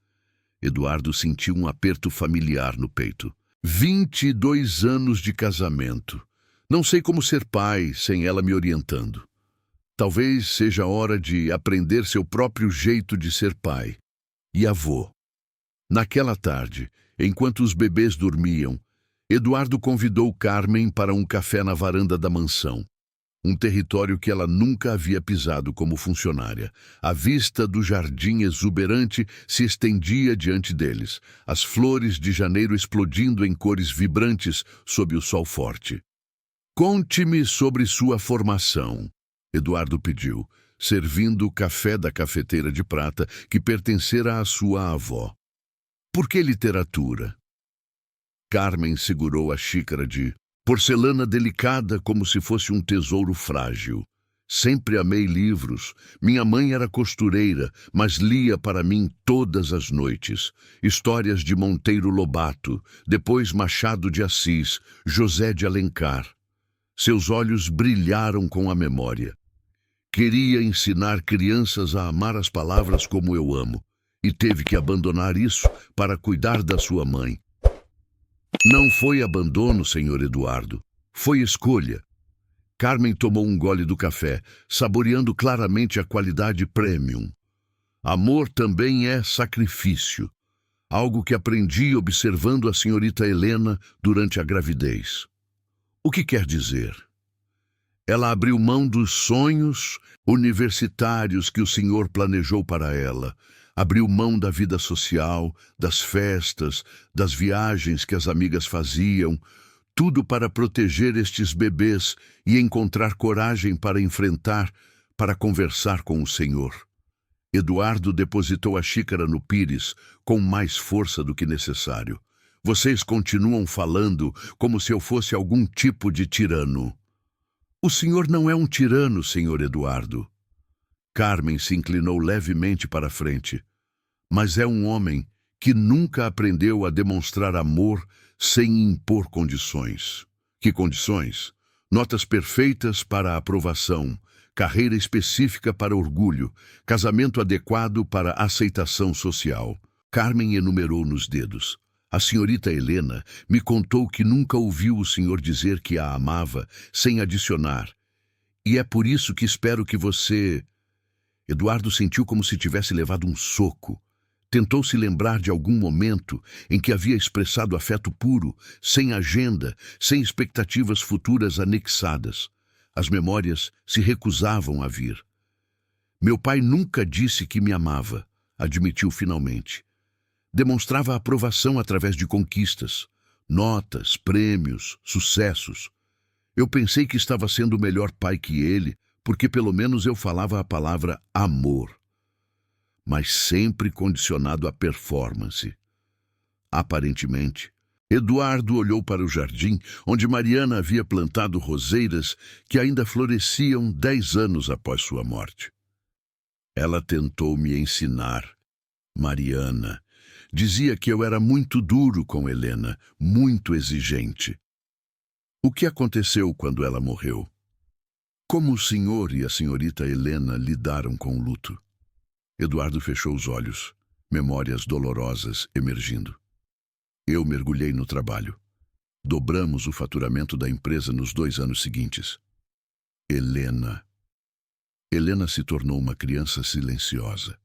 Eduardo sentiu um aperto familiar no peito. 22 anos de casamento. Não sei como ser pai sem ela me orientando. Talvez seja hora de aprender seu próprio jeito de ser pai e avô. Naquela tarde, enquanto os bebês dormiam, Eduardo convidou Carmen para um café na varanda da mansão, um território que ela nunca havia pisado como funcionária. A vista do jardim exuberante se estendia diante deles, as flores de janeiro explodindo em cores vibrantes sob o sol forte. "Conte-me sobre sua formação", Eduardo pediu, servindo o café da cafeteira de prata que pertencera à sua avó. "Por que literatura?" Carmen segurou a xícara de porcelana delicada como se fosse um tesouro frágil. "Sempre amei livros. Minha mãe era costureira, mas lia para mim todas as noites. Histórias de Monteiro Lobato, depois Machado de Assis, José de Alencar." Seus olhos brilharam com a memória. "Queria ensinar crianças a amar as palavras como eu amo, e teve que abandonar isso para cuidar da sua mãe." "Não foi abandono, senhor Eduardo. Foi escolha." Carmen tomou um gole do café, saboreando claramente a qualidade premium. "Amor também é sacrifício. Algo que aprendi observando a senhorita Helena durante a gravidez." "O que quer dizer?" "Ela abriu mão dos sonhos universitários que o senhor planejou para ela. Abriu mão da vida social, das festas, das viagens que as amigas faziam, tudo para proteger estes bebês e encontrar coragem para enfrentar, para conversar com o senhor." Eduardo depositou a xícara no pires com mais força do que necessário. "Vocês continuam falando como se eu fosse algum tipo de tirano." "O senhor não é um tirano, senhor Eduardo." Carmen se inclinou levemente para a frente. "Mas é um homem que nunca aprendeu a demonstrar amor sem impor condições." "Que condições?" "Notas perfeitas para a aprovação, carreira específica para orgulho, casamento adequado para aceitação social." Carmen enumerou nos dedos. "A senhorita Helena me contou que nunca ouviu o senhor dizer que a amava sem adicionar. E é por isso que espero que você..." Eduardo sentiu como se tivesse levado um soco. Tentou se lembrar de algum momento em que havia expressado afeto puro, sem agenda, sem expectativas futuras anexadas. As memórias se recusavam a vir. "Meu pai nunca disse que me amava", admitiu finalmente. "Demonstrava aprovação através de conquistas, notas, prêmios, sucessos. Eu pensei que estava sendo o melhor pai que ele, porque pelo menos eu falava a palavra amor. Mas sempre condicionado à performance." Aparentemente, Eduardo olhou para o jardim onde Mariana havia plantado roseiras que ainda floresciam 10 anos após sua morte. "Ela tentou me ensinar, Mariana. Dizia que eu era muito duro com Helena, muito exigente." "O que aconteceu quando ela morreu?" "Como o senhor e a senhorita Helena lidaram com o luto?" Eduardo fechou os olhos, memórias dolorosas emergindo. "Eu mergulhei no trabalho. Dobramos o faturamento da empresa nos 2 anos seguintes. Helena se tornou uma criança silenciosa.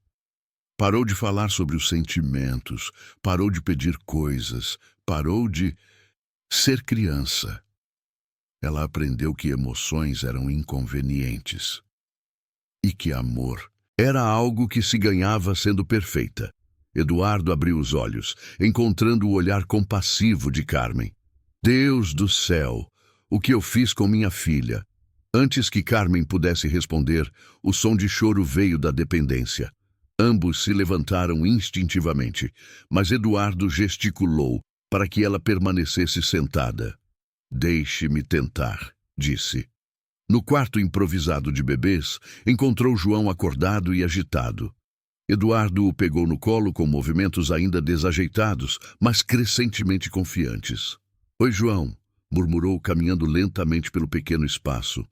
Parou de falar sobre os sentimentos, parou de pedir coisas, parou de ser criança. Ela aprendeu que emoções eram inconvenientes e que amor era algo que se ganhava sendo perfeita." Eduardo abriu os olhos, encontrando o olhar compassivo de Carmen. "Deus do céu, o que eu fiz com minha filha?" Antes que Carmen pudesse responder, o som de choro veio da dependência. Ambos se levantaram instintivamente, mas Eduardo gesticulou para que ela permanecesse sentada. "Deixe-me tentar", disse. No quarto improvisado de bebês, encontrou João acordado e agitado. Eduardo o pegou no colo com movimentos ainda desajeitados, mas crescentemente confiantes. "Oi, João", murmurou caminhando lentamente pelo pequeno espaço.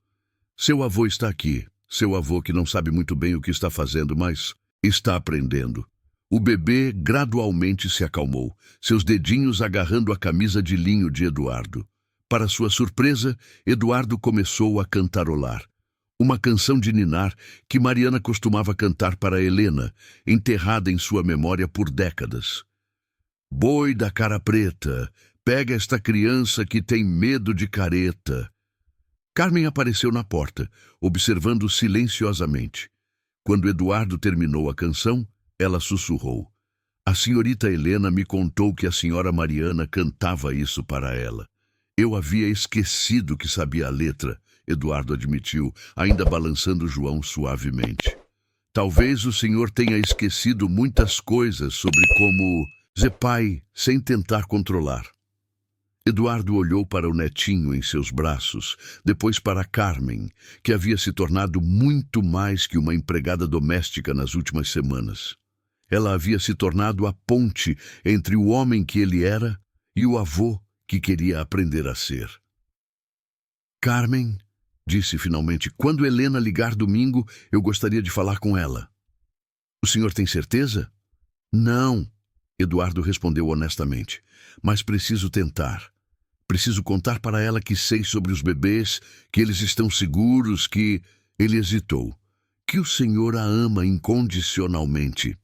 "Seu avô está aqui. Seu avô que não sabe muito bem o que está fazendo, mas está aprendendo." O bebê gradualmente se acalmou, seus dedinhos agarrando a camisa de linho de Eduardo. Para sua surpresa, Eduardo começou a cantarolar. Uma canção de ninar que Mariana costumava cantar para Helena, enterrada em sua memória por décadas. Boi da cara preta, pega esta criança que tem medo de careta. Carmen apareceu na porta, observando silenciosamente. Quando Eduardo terminou a canção, ela sussurrou. A senhorita Helena me contou que a senhora Mariana cantava isso para ela. Eu havia esquecido que sabia a letra, Eduardo admitiu, ainda balançando João suavemente. Talvez o senhor tenha esquecido muitas coisas sobre como ser pai sem tentar controlar. Eduardo olhou para o netinho em seus braços, depois para Carmen, que havia se tornado muito mais que uma empregada doméstica nas últimas semanas. Ela havia se tornado a ponte entre o homem que ele era e o avô que queria aprender a ser. Carmen, disse finalmente, quando Helena ligar domingo, eu gostaria de falar com ela. O senhor tem certeza? Não, Eduardo respondeu honestamente, mas preciso tentar. Preciso contar para ela que sei sobre os bebês, que eles estão seguros, que... Ele hesitou. Que o senhor a ama incondicionalmente.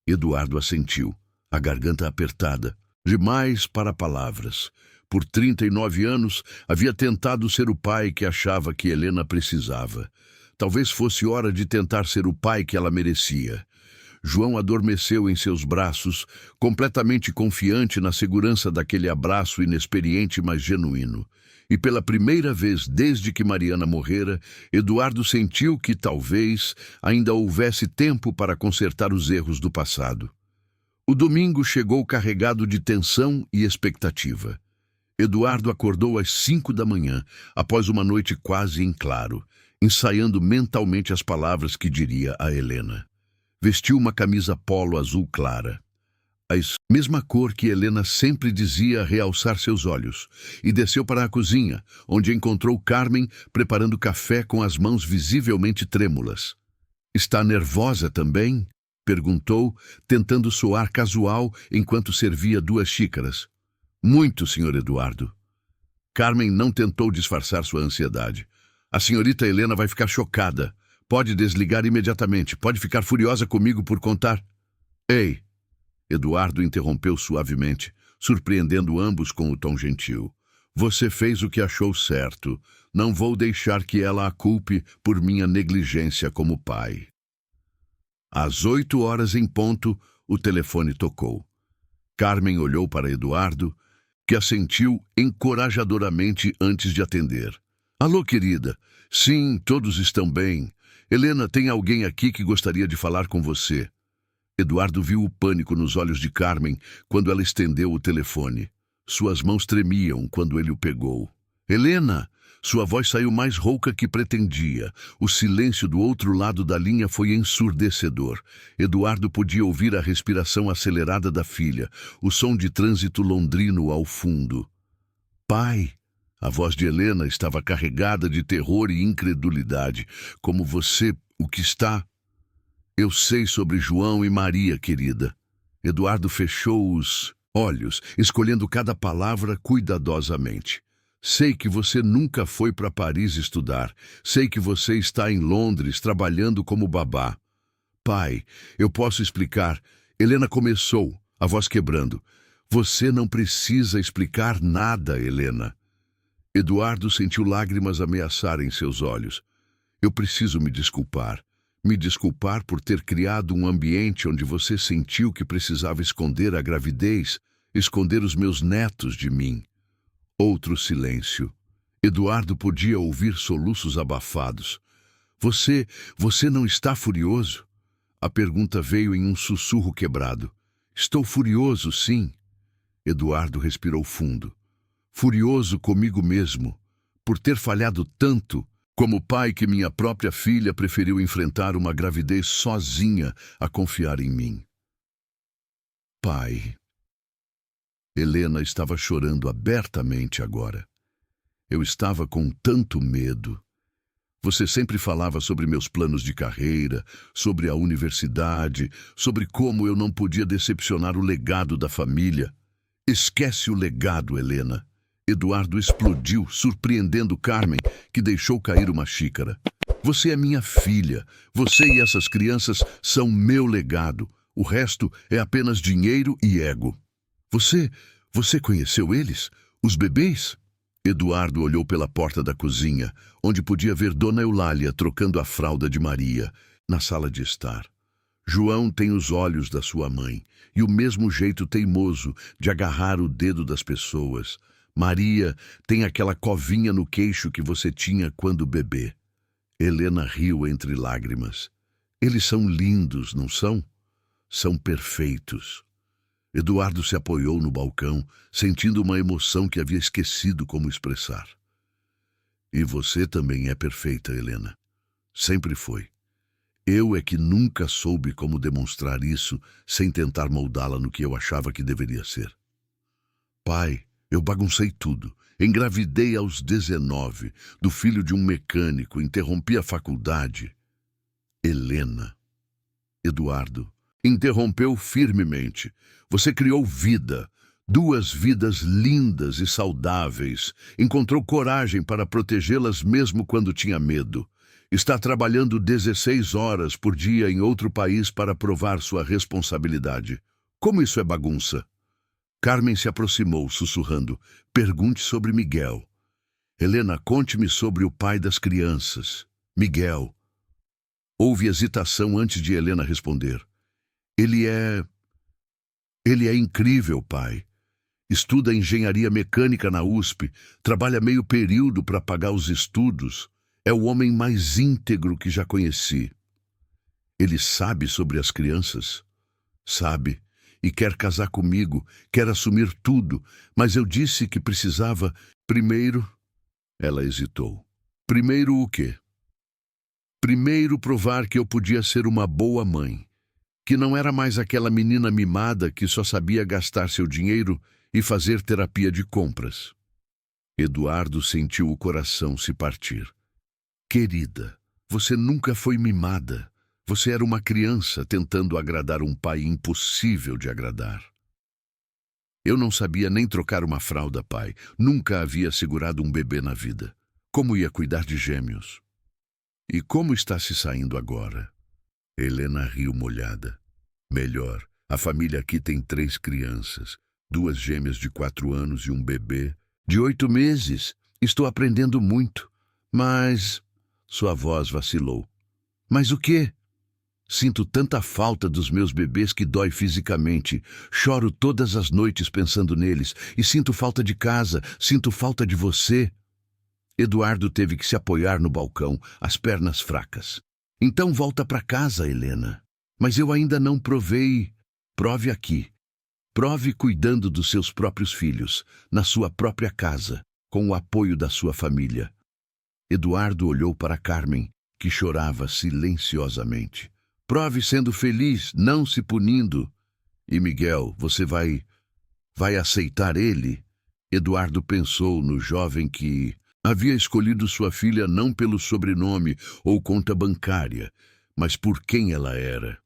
Eduardo assentiu, a garganta apertada, demais para palavras. Por 39 anos, havia tentado ser o pai que achava que Helena precisava. Talvez fosse hora de tentar ser o pai que ela merecia. João adormeceu em seus braços, completamente confiante na segurança daquele abraço inexperiente, mas genuíno. E pela primeira vez desde que Mariana morrera, Eduardo sentiu que talvez ainda houvesse tempo para consertar os erros do passado. O domingo chegou carregado de tensão e expectativa. Eduardo acordou às 5 da manhã, após uma noite quase em claro, ensaiando mentalmente as palavras que diria a Helena. Vestiu uma camisa polo azul clara, a mesma cor que Helena sempre dizia realçar seus olhos, e desceu para a cozinha, onde encontrou Carmen preparando café com as mãos visivelmente trêmulas. Está nervosa também? Perguntou, tentando soar casual enquanto servia 2 xícaras. Muito, senhor Eduardo. Carmen não tentou disfarçar sua ansiedade. A senhorita Helena vai ficar chocada. Pode desligar imediatamente. Pode ficar furiosa comigo por contar. Ei! Eduardo interrompeu suavemente, surpreendendo ambos com o tom gentil. Você fez o que achou certo. Não vou deixar que ela a culpe por minha negligência como pai. Às 8 horas em ponto, o telefone tocou. Carmen olhou para Eduardo, que assentiu encorajadoramente antes de atender. Alô, querida. Sim, todos estão bem. Helena, tem alguém aqui que gostaria de falar com você. Eduardo viu o pânico nos olhos de Carmen quando ela estendeu o telefone. Suas mãos tremiam quando ele o pegou. Helena! Sua voz saiu mais rouca que pretendia. O silêncio do outro lado da linha foi ensurdecedor. Eduardo podia ouvir a respiração acelerada da filha, o som de trânsito londrino ao fundo. Pai! A voz de Helena estava carregada de terror e incredulidade. Como você... o que está... Eu sei sobre João e Maria, querida. Eduardo fechou os olhos, escolhendo cada palavra cuidadosamente. Sei que você nunca foi para Paris estudar. Sei que você está em Londres trabalhando como babá. Pai, eu posso explicar. Helena começou, a voz quebrando. Você não precisa explicar nada, Helena. Eduardo sentiu lágrimas ameaçarem seus olhos. Eu preciso me desculpar. Me desculpar por ter criado um ambiente onde você sentiu que precisava esconder a gravidez, esconder os meus netos de mim. Outro silêncio. Eduardo podia ouvir soluços abafados. Você não está furioso? A pergunta veio em um sussurro quebrado. Estou furioso, sim. Eduardo respirou fundo. Furioso comigo mesmo, por ter falhado tanto, como pai que minha própria filha preferiu enfrentar uma gravidez sozinha a confiar em mim. Pai. Helena estava chorando abertamente agora. Eu estava com tanto medo. Você sempre falava sobre meus planos de carreira, sobre a universidade, sobre como eu não podia decepcionar o legado da família. Esquece o legado, Helena. Eduardo explodiu, surpreendendo Carmen, que deixou cair uma xícara. Você é minha filha. Você e essas crianças são meu legado. O resto é apenas dinheiro e ego. Você conheceu eles? Os bebês? Eduardo olhou pela porta da cozinha, onde podia ver Dona Eulália trocando a fralda de Maria, na sala de estar. João tem os olhos da sua mãe e o mesmo jeito teimoso de agarrar o dedo das pessoas. Maria tem aquela covinha no queixo que você tinha quando bebê. Helena riu entre lágrimas. Eles são lindos, não são? São perfeitos. Eduardo se apoiou no balcão, sentindo uma emoção que havia esquecido como expressar. E você também é perfeita, Helena. Sempre foi. Eu é que nunca soube como demonstrar isso sem tentar moldá-la no que eu achava que deveria ser. Pai, eu baguncei tudo. Engravidei aos 19, do filho de um mecânico, interrompi a faculdade. Helena. Eduardo interrompeu firmemente. Você criou vida, 2 vidas lindas e saudáveis. Encontrou coragem para protegê-las mesmo quando tinha medo. Está trabalhando 16 horas por dia em outro país para provar sua responsabilidade. Como isso é bagunça? Carmen se aproximou, sussurrando. Pergunte sobre Miguel. Helena, conte-me sobre o pai das crianças. Miguel. Houve hesitação antes de Helena responder. Ele é incrível, pai. Estuda engenharia mecânica na USP, trabalha meio período para pagar os estudos. É o homem mais íntegro que já conheci. Ele sabe sobre as crianças? Sabe. E quer casar comigo, quer assumir tudo, mas eu disse que precisava... Primeiro... Ela hesitou. Primeiro o quê? Primeiro provar que eu podia ser uma boa mãe. Que não era mais aquela menina mimada que só sabia gastar seu dinheiro e fazer terapia de compras. Eduardo sentiu o coração se partir. Querida, você nunca foi mimada. Você era uma criança tentando agradar um pai impossível de agradar. Eu não sabia nem trocar uma fralda, pai. Nunca havia segurado um bebê na vida. Como ia cuidar de gêmeos? E como está se saindo agora? Helena riu molhada. Melhor, a família aqui tem 3 crianças. 2 gêmeas de 4 anos e um bebê de 8 meses. Estou aprendendo muito, mas... Sua voz vacilou. Mas o quê? Sinto tanta falta dos meus bebês que dói fisicamente. Choro todas as noites pensando neles. E sinto falta de casa, sinto falta de você. Eduardo teve que se apoiar no balcão, as pernas fracas. Então volta para casa, Helena. Mas eu ainda não provei. Prove aqui. Prove cuidando dos seus próprios filhos, na sua própria casa, com o apoio da sua família. Eduardo olhou para Carmen, que chorava silenciosamente. Prove sendo feliz, não se punindo. E Miguel, você vai aceitar ele? Eduardo pensou no jovem que havia escolhido sua filha não pelo sobrenome ou conta bancária, mas por quem ela era.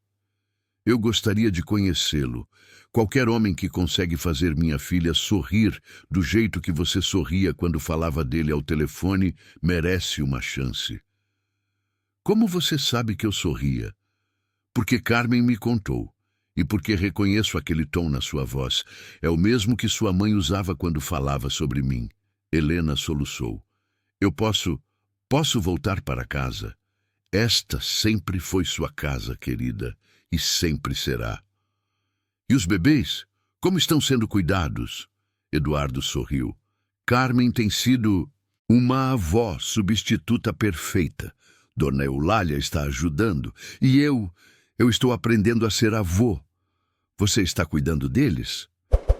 Eu gostaria de conhecê-lo. Qualquer homem que consegue fazer minha filha sorrir do jeito que você sorria quando falava dele ao telefone merece uma chance. Como você sabe que eu sorria? Porque Carmen me contou, e porque reconheço aquele tom na sua voz. É o mesmo que sua mãe usava quando falava sobre mim. Helena soluçou. Eu posso voltar para casa. Esta sempre foi sua casa, querida, e sempre será. E os bebês? Como estão sendo cuidados? Eduardo sorriu. Carmen tem sido uma avó substituta perfeita. Dona Eulália está ajudando, e eu estou aprendendo a ser avô. Você está cuidando deles?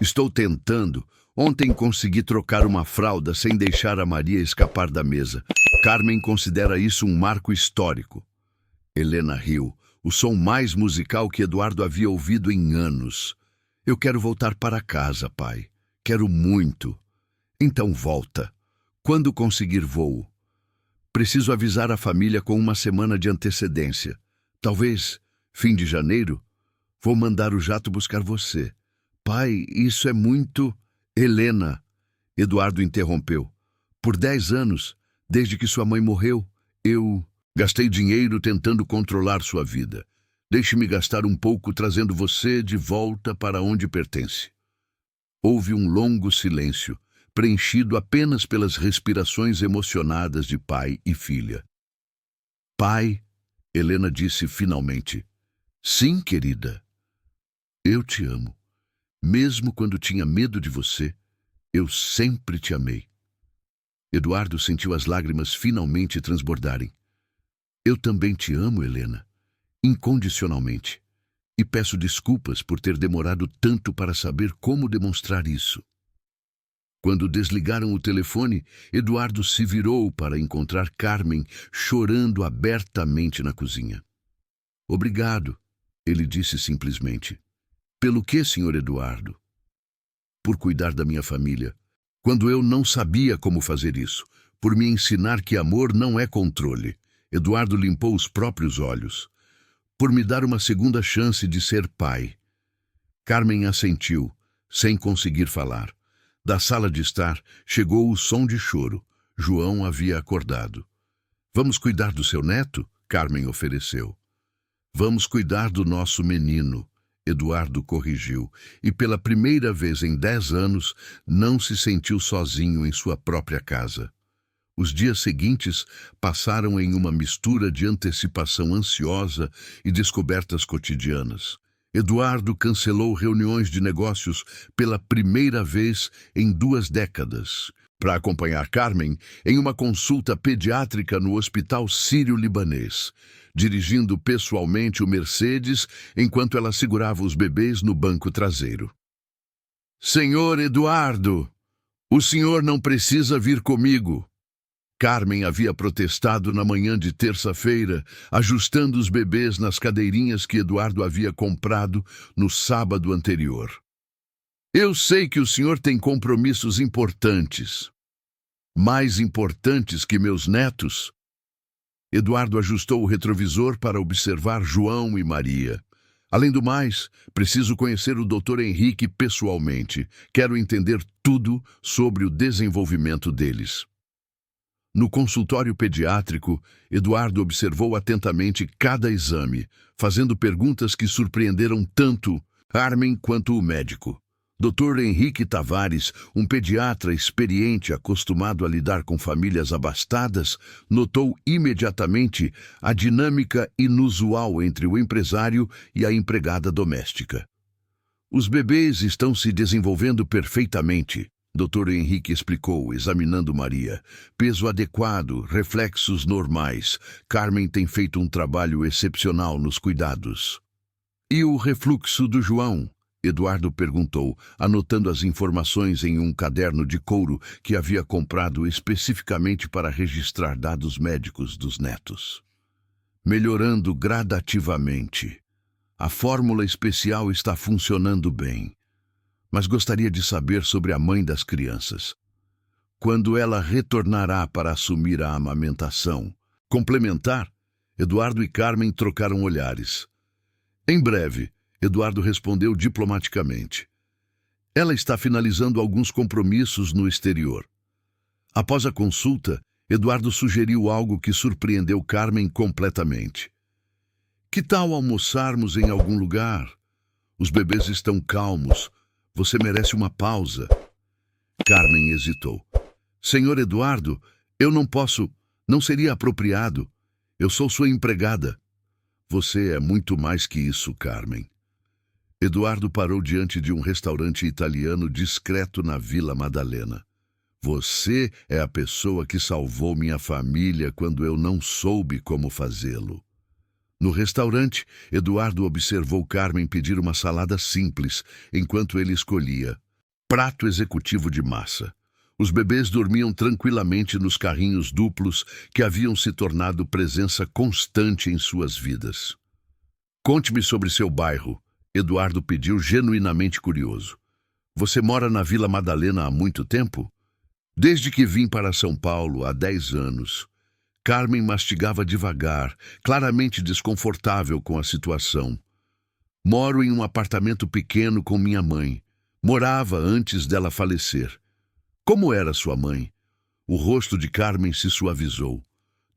Estou tentando. Ontem consegui trocar uma fralda sem deixar a Maria escapar da mesa. Carmen considera isso um marco histórico. Helena riu, o som mais musical que Eduardo havia ouvido em anos. Eu quero voltar para casa, pai. Quero muito. Então volta. Quando conseguir voo? Preciso avisar a família com uma semana de antecedência. Talvez, fim de janeiro, vou mandar o jato buscar você. Pai, isso é muito... Helena. Eduardo interrompeu. Por 10 anos, desde que sua mãe morreu, eu gastei dinheiro tentando controlar sua vida. Deixe-me gastar um pouco trazendo você de volta para onde pertence. Houve um longo silêncio, preenchido apenas pelas respirações emocionadas de pai e filha. Pai, Helena disse finalmente. Sim, querida. Eu te amo. Mesmo quando tinha medo de você, eu sempre te amei. Eduardo sentiu as lágrimas finalmente transbordarem. Eu também te amo, Helena, incondicionalmente, e peço desculpas por ter demorado tanto para saber como demonstrar isso. Quando desligaram o telefone, Eduardo se virou para encontrar Carmen chorando abertamente na cozinha. Obrigado, ele disse simplesmente. Pelo que, senhor Eduardo? Por cuidar da minha família, quando eu não sabia como fazer isso, por me ensinar que amor não é controle. Eduardo limpou os próprios olhos. Por me dar uma segunda chance de ser pai. Carmen assentiu, sem conseguir falar. Da sala de estar, chegou o som de choro. João havia acordado. Vamos cuidar do seu neto? Carmen ofereceu. Vamos cuidar do nosso menino, Eduardo corrigiu, e pela primeira vez em 10 anos não se sentiu sozinho em sua própria casa. Os dias seguintes passaram em uma mistura de antecipação ansiosa e descobertas cotidianas. Eduardo cancelou reuniões de negócios pela primeira vez em 2 décadas, para acompanhar Carmen em uma consulta pediátrica no Hospital Sírio-Libanês, dirigindo pessoalmente o Mercedes enquanto ela segurava os bebês no banco traseiro. Senhor Eduardo, o senhor não precisa vir comigo. Carmen havia protestado na manhã de terça-feira, ajustando os bebês nas cadeirinhas que Eduardo havia comprado no sábado anterior. Eu sei que o senhor tem compromissos importantes. Mais importantes que meus netos? Eduardo ajustou o retrovisor para observar João e Maria. Além do mais, preciso conhecer o Dr. Henrique pessoalmente. Quero entender tudo sobre o desenvolvimento deles. No consultório pediátrico, Eduardo observou atentamente cada exame, fazendo perguntas que surpreenderam tanto Carmen quanto o médico. Dr. Henrique Tavares, um pediatra experiente acostumado a lidar com famílias abastadas, notou imediatamente a dinâmica inusual entre o empresário e a empregada doméstica. Os bebês estão se desenvolvendo perfeitamente, Dr. Henrique explicou, examinando Maria. Peso adequado, reflexos normais. Carmen tem feito um trabalho excepcional nos cuidados. E o refluxo do João? Eduardo perguntou, anotando as informações em um caderno de couro que havia comprado especificamente para registrar dados médicos dos netos. Melhorando gradativamente. A fórmula especial está funcionando bem. Mas gostaria de saber sobre a mãe das crianças. Quando ela retornará para assumir a amamentação? Complementar, Eduardo e Carmen trocaram olhares. Em breve, Eduardo respondeu diplomaticamente. Ela está finalizando alguns compromissos no exterior. Após a consulta, Eduardo sugeriu algo que surpreendeu Carmen completamente. Que tal almoçarmos em algum lugar? Os bebês estão calmos. Você merece uma pausa. Carmen hesitou. Senhor Eduardo, eu não posso, não seria apropriado. Eu sou sua empregada. Você é muito mais que isso, Carmen. Eduardo parou diante de um restaurante italiano discreto na Vila Madalena. Você é a pessoa que salvou minha família quando eu não soube como fazê-lo. No restaurante, Eduardo observou Carmen pedir uma salada simples, enquanto ele escolhia. Prato executivo de massa. Os bebês dormiam tranquilamente nos carrinhos duplos que haviam se tornado presença constante em suas vidas. Conte-me sobre seu bairro, Eduardo pediu genuinamente curioso. Você mora na Vila Madalena há muito tempo? Desde que vim para São Paulo há 10 anos. Carmen mastigava devagar, claramente desconfortável com a situação. Moro em um apartamento pequeno com minha mãe. Morava antes dela falecer. Como era sua mãe? O rosto de Carmen se suavizou.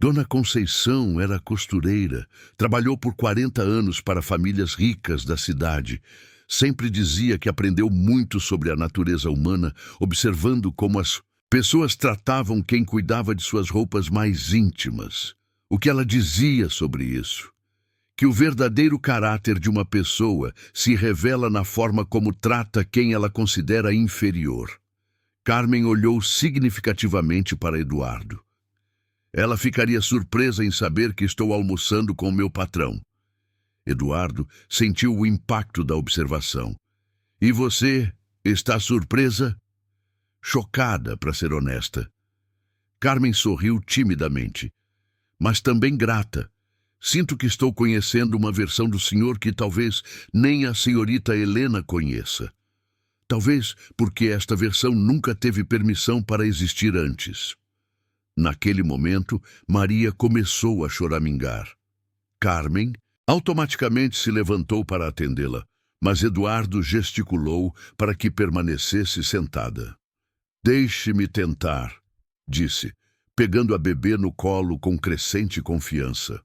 Dona Conceição era costureira. Trabalhou por 40 anos para famílias ricas da cidade. Sempre dizia que aprendeu muito sobre a natureza humana, observando como as pessoas tratavam quem cuidava de suas roupas mais íntimas. O que ela dizia sobre isso? Que o verdadeiro caráter de uma pessoa se revela na forma como trata quem ela considera inferior. Carmen olhou significativamente para Eduardo. Ela ficaria surpresa em saber que estou almoçando com meu patrão. Eduardo sentiu o impacto da observação. E você está surpresa? Chocada, para ser honesta. Carmen sorriu timidamente, mas também grata. Sinto que estou conhecendo uma versão do senhor que talvez nem a senhorita Helena conheça. Talvez porque esta versão nunca teve permissão para existir antes. Naquele momento, Maria começou a choramingar. Carmen automaticamente se levantou para atendê-la, mas Eduardo gesticulou para que permanecesse sentada. Deixe-me tentar, disse, pegando a bebê no colo com crescente confiança.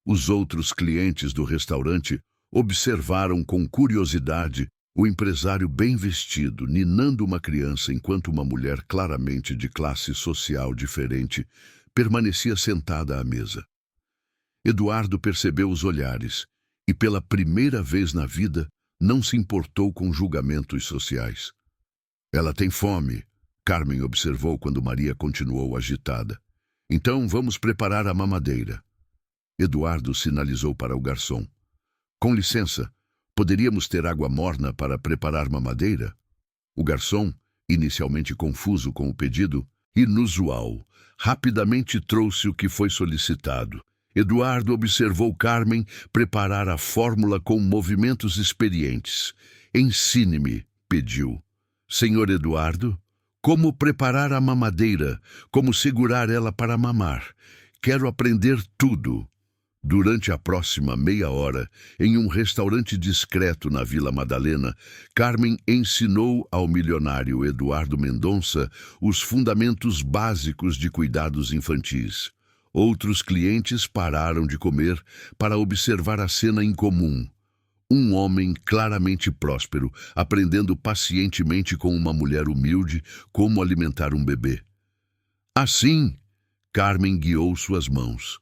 Os outros clientes do restaurante observaram com curiosidade o empresário bem vestido, ninando uma criança enquanto uma mulher claramente de classe social diferente permanecia sentada à mesa. Eduardo percebeu os olhares e, pela primeira vez na vida, não se importou com julgamentos sociais. Ela tem fome, Carmen observou quando Maria continuou agitada. Então vamos preparar a mamadeira. Eduardo sinalizou para o garçom. Com licença, poderíamos ter água morna para preparar mamadeira? O garçom, inicialmente confuso com o pedido, inusual, rapidamente trouxe o que foi solicitado. Eduardo observou Carmen preparar a fórmula com movimentos experientes. Ensine-me, pediu. Senhor Eduardo, como preparar a mamadeira, como segurar ela para mamar. Quero aprender tudo. Durante a próxima meia hora, em um restaurante discreto na Vila Madalena, Carmen ensinou ao milionário Eduardo Mendonça os fundamentos básicos de cuidados infantis. Outros clientes pararam de comer para observar a cena em comum. Um homem claramente próspero, aprendendo pacientemente com uma mulher humilde como alimentar um bebê. Assim, Carmen guiou suas mãos.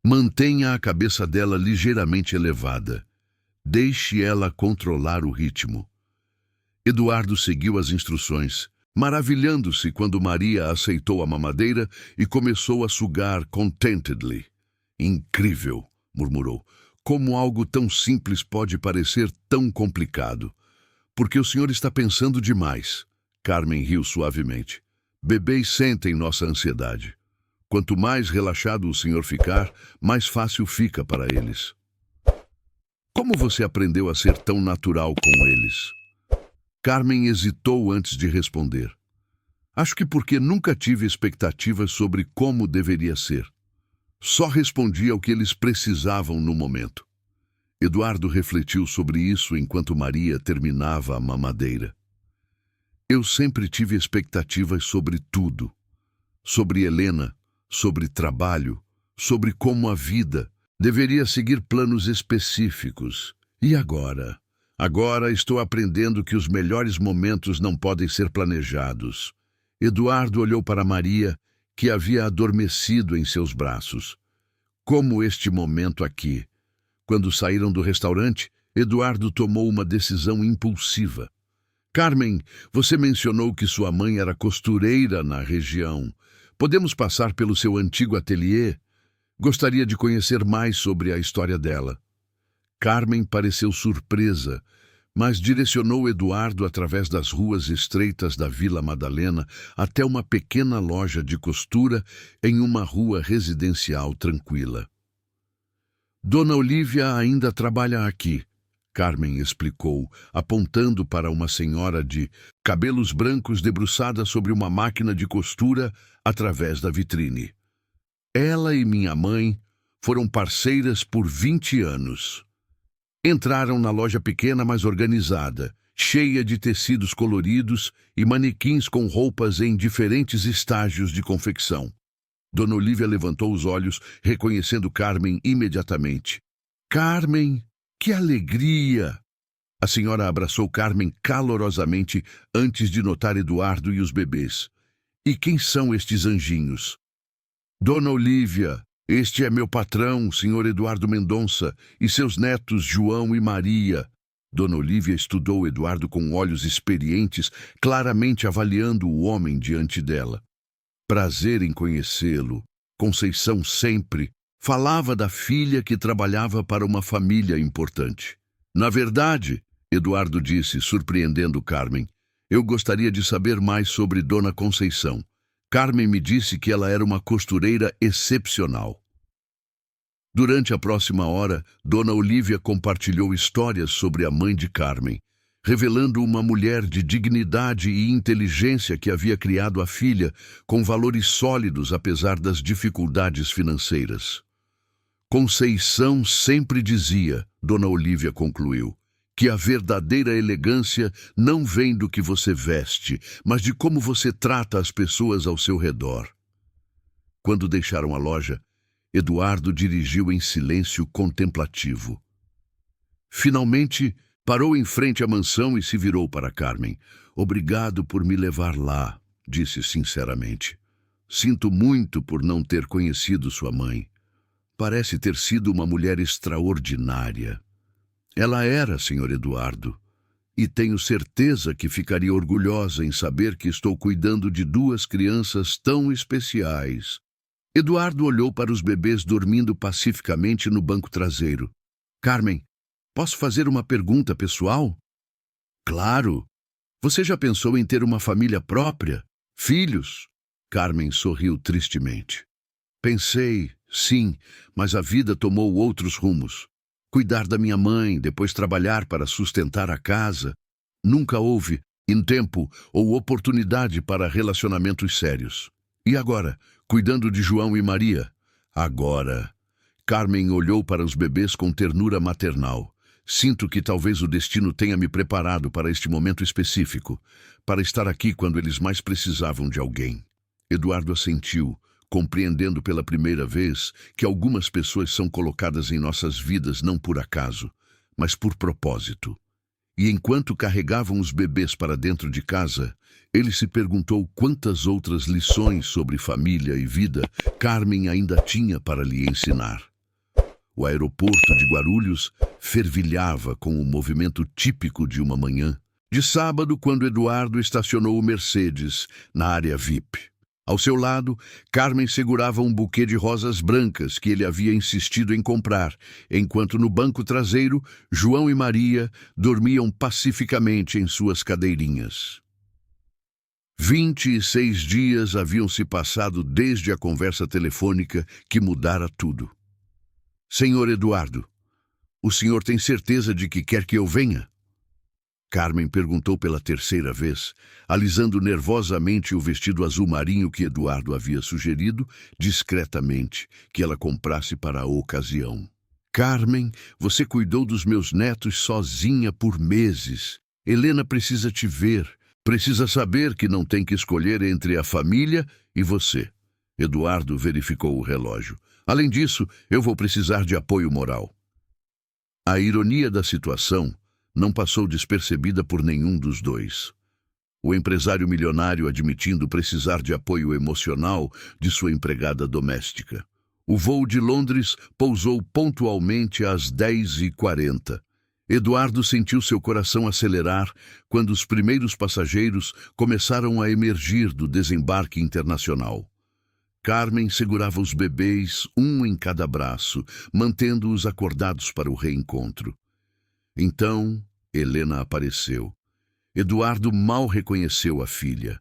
Mantenha a cabeça dela ligeiramente elevada. Deixe ela controlar o ritmo. Eduardo seguiu as instruções, maravilhando-se quando Maria aceitou a mamadeira e começou a sugar contentedly. Incrível, murmurou. Como algo tão simples pode parecer tão complicado? Porque o senhor está pensando demais. Carmen riu suavemente. Bebês sentem nossa ansiedade. Quanto mais relaxado o senhor ficar, mais fácil fica para eles. Como você aprendeu a ser tão natural com eles? Carmen hesitou antes de responder. Acho que porque nunca tive expectativas sobre como deveria ser. Só respondia o que eles precisavam no momento. Eduardo refletiu sobre isso enquanto Maria terminava a mamadeira. Eu sempre tive expectativas sobre tudo. Sobre Helena, sobre trabalho, sobre como a vida deveria seguir planos específicos. E agora? Agora estou aprendendo que os melhores momentos não podem ser planejados. Eduardo olhou para Maria, que havia adormecido em seus braços. Como este momento aqui. Quando saíram do restaurante, Eduardo tomou uma decisão impulsiva. Carmen, você mencionou que sua mãe era costureira na região. Podemos passar pelo seu antigo ateliê? Gostaria de conhecer mais sobre a história dela. Carmen pareceu surpresa, mas direcionou Eduardo através das ruas estreitas da Vila Madalena até uma pequena loja de costura em uma rua residencial tranquila. Dona Olívia ainda trabalha aqui, Carmen explicou, apontando para uma senhora de cabelos brancos debruçada sobre uma máquina de costura através da vitrine. Ela e minha mãe foram parceiras por 20 anos. Entraram na loja pequena, mas organizada, cheia de tecidos coloridos e manequins com roupas em diferentes estágios de confecção. Dona Olívia levantou os olhos, reconhecendo Carmen imediatamente. Carmen, que alegria! A senhora abraçou Carmen calorosamente antes de notar Eduardo e os bebês. E quem são estes anjinhos? Dona Olívia, este é meu patrão, senhor Eduardo Mendonça, e seus netos João e Maria. Dona Olívia estudou Eduardo com olhos experientes, claramente avaliando o homem diante dela. Prazer em conhecê-lo. Conceição sempre falava da filha que trabalhava para uma família importante. Na verdade, Eduardo disse, surpreendendo Carmen, eu gostaria de saber mais sobre Dona Conceição. Carmen me disse que ela era uma costureira excepcional. Durante a próxima hora, Dona Olívia compartilhou histórias sobre a mãe de Carmen, revelando uma mulher de dignidade e inteligência que havia criado a filha com valores sólidos apesar das dificuldades financeiras. Conceição sempre dizia, Dona Olívia concluiu, que a verdadeira elegância não vem do que você veste, mas de como você trata as pessoas ao seu redor. Quando deixaram a loja, Eduardo dirigiu em silêncio contemplativo. Finalmente, parou em frente à mansão e se virou para Carmen. Obrigado por me levar lá, disse sinceramente. Sinto muito por não ter conhecido sua mãe. Parece ter sido uma mulher extraordinária. Ela era, senhor Eduardo, e tenho certeza que ficaria orgulhosa em saber que estou cuidando de duas crianças tão especiais. Eduardo olhou para os bebês dormindo pacificamente no banco traseiro. Carmen, posso fazer uma pergunta pessoal? Claro. Você já pensou em ter uma família própria? Filhos? Carmen sorriu tristemente. Pensei, sim, mas a vida tomou outros rumos. Cuidar da minha mãe, depois trabalhar para sustentar a casa. Nunca houve, em tempo ou oportunidade para relacionamentos sérios. E agora, cuidando de João e Maria? Agora. Carmen olhou para os bebês com ternura maternal. Sinto que talvez o destino tenha me preparado para este momento específico, para estar aqui quando eles mais precisavam de alguém. Eduardo assentiu, compreendendo pela primeira vez que algumas pessoas são colocadas em nossas vidas não por acaso, mas por propósito. E enquanto carregavam os bebês para dentro de casa, ele se perguntou quantas outras lições sobre família e vida Carmen ainda tinha para lhe ensinar. O aeroporto de Guarulhos fervilhava com o movimento típico de uma manhã de sábado, quando Eduardo estacionou o Mercedes na área VIP. Ao seu lado, Carmen segurava um buquê de rosas brancas que ele havia insistido em comprar, enquanto no banco traseiro, João e Maria dormiam pacificamente em suas cadeirinhas. 26 dias haviam se passado desde a conversa telefônica que mudara tudo. Senhor Eduardo, o senhor tem certeza de que quer que eu venha? Carmen perguntou pela terceira vez, alisando nervosamente o vestido azul marinho que Eduardo havia sugerido, discretamente, que ela comprasse para a ocasião. Carmen, você cuidou dos meus netos sozinha por meses. Helena precisa te ver, precisa saber que não tem que escolher entre a família e você. Eduardo verificou o relógio. Além disso, eu vou precisar de apoio moral. A ironia da situação não passou despercebida por nenhum dos dois. O empresário milionário admitindo precisar de apoio emocional de sua empregada doméstica. O voo de Londres pousou pontualmente às 10h40. Eduardo sentiu seu coração acelerar quando os primeiros passageiros começaram a emergir do desembarque internacional. Carmen segurava os bebês, um em cada braço, mantendo-os acordados para o reencontro. Então, Helena apareceu. Eduardo mal reconheceu a filha.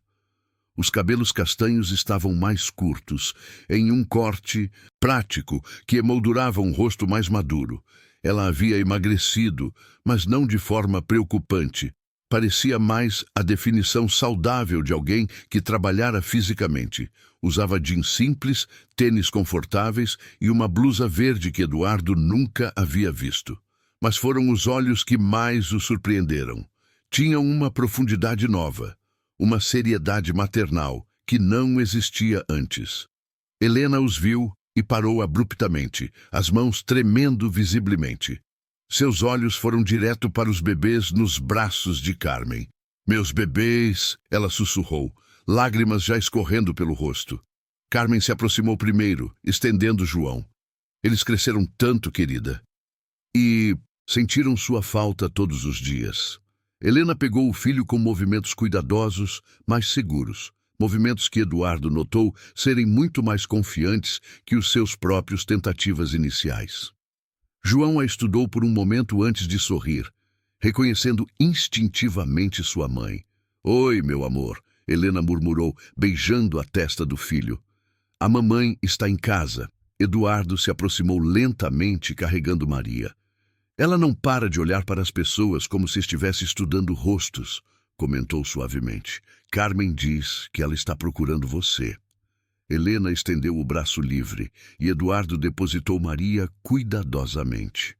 Os cabelos castanhos estavam mais curtos, em um corte prático que emoldurava um rosto mais maduro. Ela havia emagrecido, mas não de forma preocupante. Parecia mais a definição saudável de alguém que trabalhara fisicamente. Usava jeans simples, tênis confortáveis e uma blusa verde que Eduardo nunca havia visto. Mas foram os olhos que mais o surpreenderam. Tinham uma profundidade nova, uma seriedade maternal que não existia antes. Helena os viu e parou abruptamente, as mãos tremendo visivelmente. Seus olhos foram direto para os bebês nos braços de Carmen. Meus bebês, ela sussurrou, lágrimas já escorrendo pelo rosto. Carmen se aproximou primeiro, estendendo João. Eles cresceram tanto, querida. E sentiram sua falta todos os dias. Helena pegou o filho com movimentos cuidadosos, mas seguros. Movimentos que Eduardo notou serem muito mais confiantes que os seus próprios tentativas iniciais. João a estudou por um momento antes de sorrir, reconhecendo instintivamente sua mãe. Oi, meu amor, Helena murmurou, beijando a testa do filho. A mamãe está em casa. Eduardo se aproximou lentamente, carregando Maria. Ela não para de olhar para as pessoas como se estivesse estudando rostos, comentou suavemente. Carmen diz que ela está procurando você. Helena estendeu o braço livre e Eduardo depositou Maria cuidadosamente.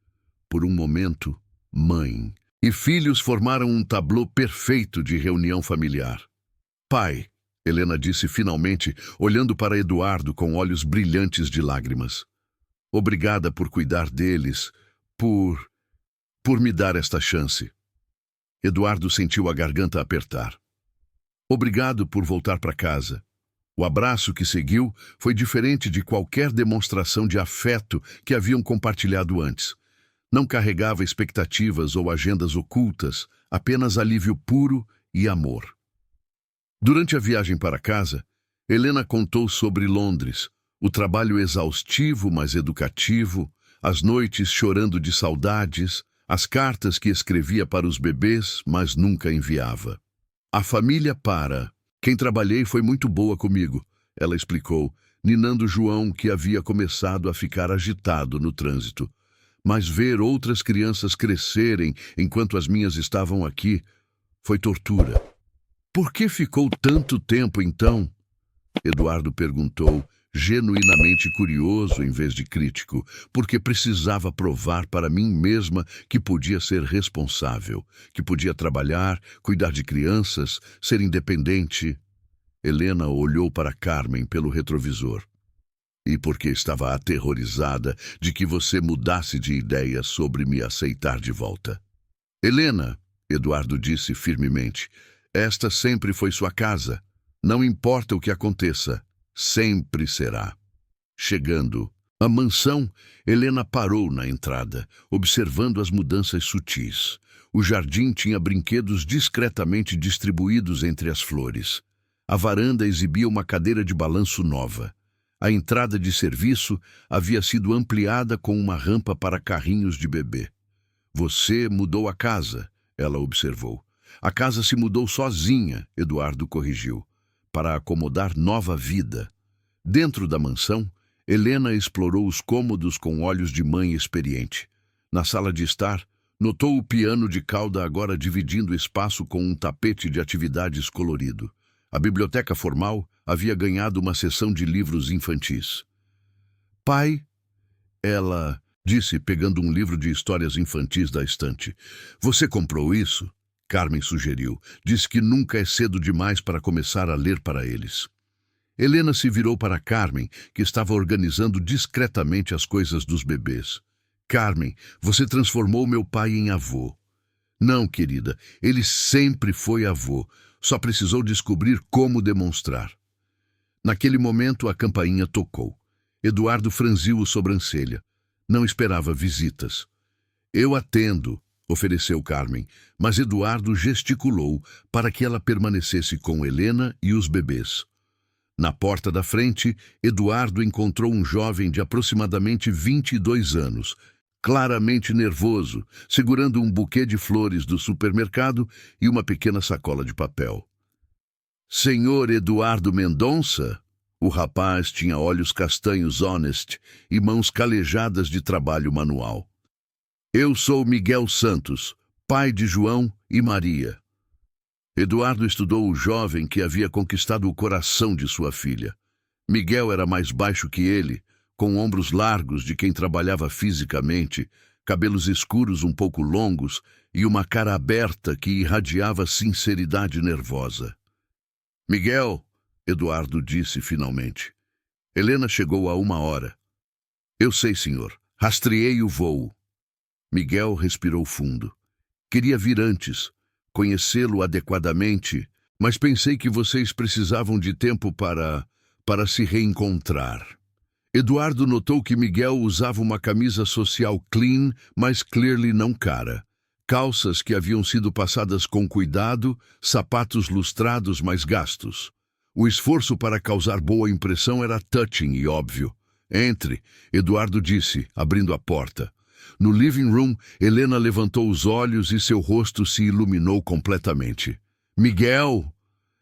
Por um momento, mãe e filhos formaram um tablô perfeito de reunião familiar. Pai, Helena disse finalmente, olhando para Eduardo com olhos brilhantes de lágrimas. Obrigada por cuidar deles, por me dar esta chance. Eduardo sentiu a garganta apertar. Obrigado por voltar para casa. O abraço que seguiu foi diferente de qualquer demonstração de afeto que haviam compartilhado antes. Não carregava expectativas ou agendas ocultas, apenas alívio puro e amor. Durante a viagem para casa, Helena contou sobre Londres, o trabalho exaustivo, mas educativo, as noites chorando de saudades, as cartas que escrevia para os bebês, mas nunca enviava. A família para quem trabalhei foi muito boa comigo, ela explicou, ninando João, que havia começado a ficar agitado no trânsito. Mas ver outras crianças crescerem enquanto as minhas estavam aqui foi tortura. Por que ficou tanto tempo, então? Eduardo perguntou, genuinamente curioso em vez de crítico, porque precisava provar para mim mesma que podia ser responsável, que podia trabalhar, cuidar de crianças, ser independente. Helena olhou para Carmen pelo retrovisor. E porque estava aterrorizada de que você mudasse de ideia sobre me aceitar de volta. Helena, Eduardo disse firmemente, esta sempre foi sua casa. Não importa o que aconteça, sempre será. Chegando à mansão, Helena parou na entrada, observando as mudanças sutis. O jardim tinha brinquedos discretamente distribuídos entre as flores. A varanda exibia uma cadeira de balanço nova. A entrada de serviço havia sido ampliada com uma rampa para carrinhos de bebê. Você mudou a casa, ela observou. A casa se mudou sozinha, Eduardo corrigiu, para acomodar nova vida. Dentro da mansão, Helena explorou os cômodos com olhos de mãe experiente. Na sala de estar, notou o piano de cauda agora dividindo espaço com um tapete de atividades colorido. A biblioteca formal havia ganhado uma seção de livros infantis. Pai, ela disse, pegando um livro de histórias infantis da estante. Você comprou isso? Carmen sugeriu. Disse que nunca é cedo demais para começar a ler para eles. Helena se virou para Carmen, que estava organizando discretamente as coisas dos bebês. Carmen, você transformou meu pai em avô. Não, querida, ele sempre foi avô. Só precisou descobrir como demonstrar. Naquele momento, a campainha tocou. Eduardo franziu a sobrancelha. Não esperava visitas. Eu atendo, ofereceu Carmen, mas Eduardo gesticulou para que ela permanecesse com Helena e os bebês. Na porta da frente, Eduardo encontrou um jovem de aproximadamente 22 anos, claramente nervoso, segurando um buquê de flores do supermercado e uma pequena sacola de papel. Senhor Eduardo Mendonça? O rapaz tinha olhos castanhos honest e mãos calejadas de trabalho manual. Eu sou Miguel Santos, pai de João e Maria. Eduardo estudou o jovem que havia conquistado o coração de sua filha. Miguel era mais baixo que ele, com ombros largos de quem trabalhava fisicamente, cabelos escuros um pouco longos e uma cara aberta que irradiava sinceridade nervosa. Miguel, Eduardo disse finalmente. Helena chegou há 1 hora. Eu sei, senhor. Rastreei o voo. Miguel respirou fundo. Queria vir antes, conhecê-lo adequadamente, mas pensei que vocês precisavam de tempo para se reencontrar. Eduardo notou que Miguel usava uma camisa social clean, mas clearly não cara. Calças que haviam sido passadas com cuidado, sapatos lustrados mas gastos. O esforço para causar boa impressão era touching e óbvio. Entre, Eduardo disse, abrindo a porta. No living room, Helena levantou os olhos e seu rosto se iluminou completamente. Miguel!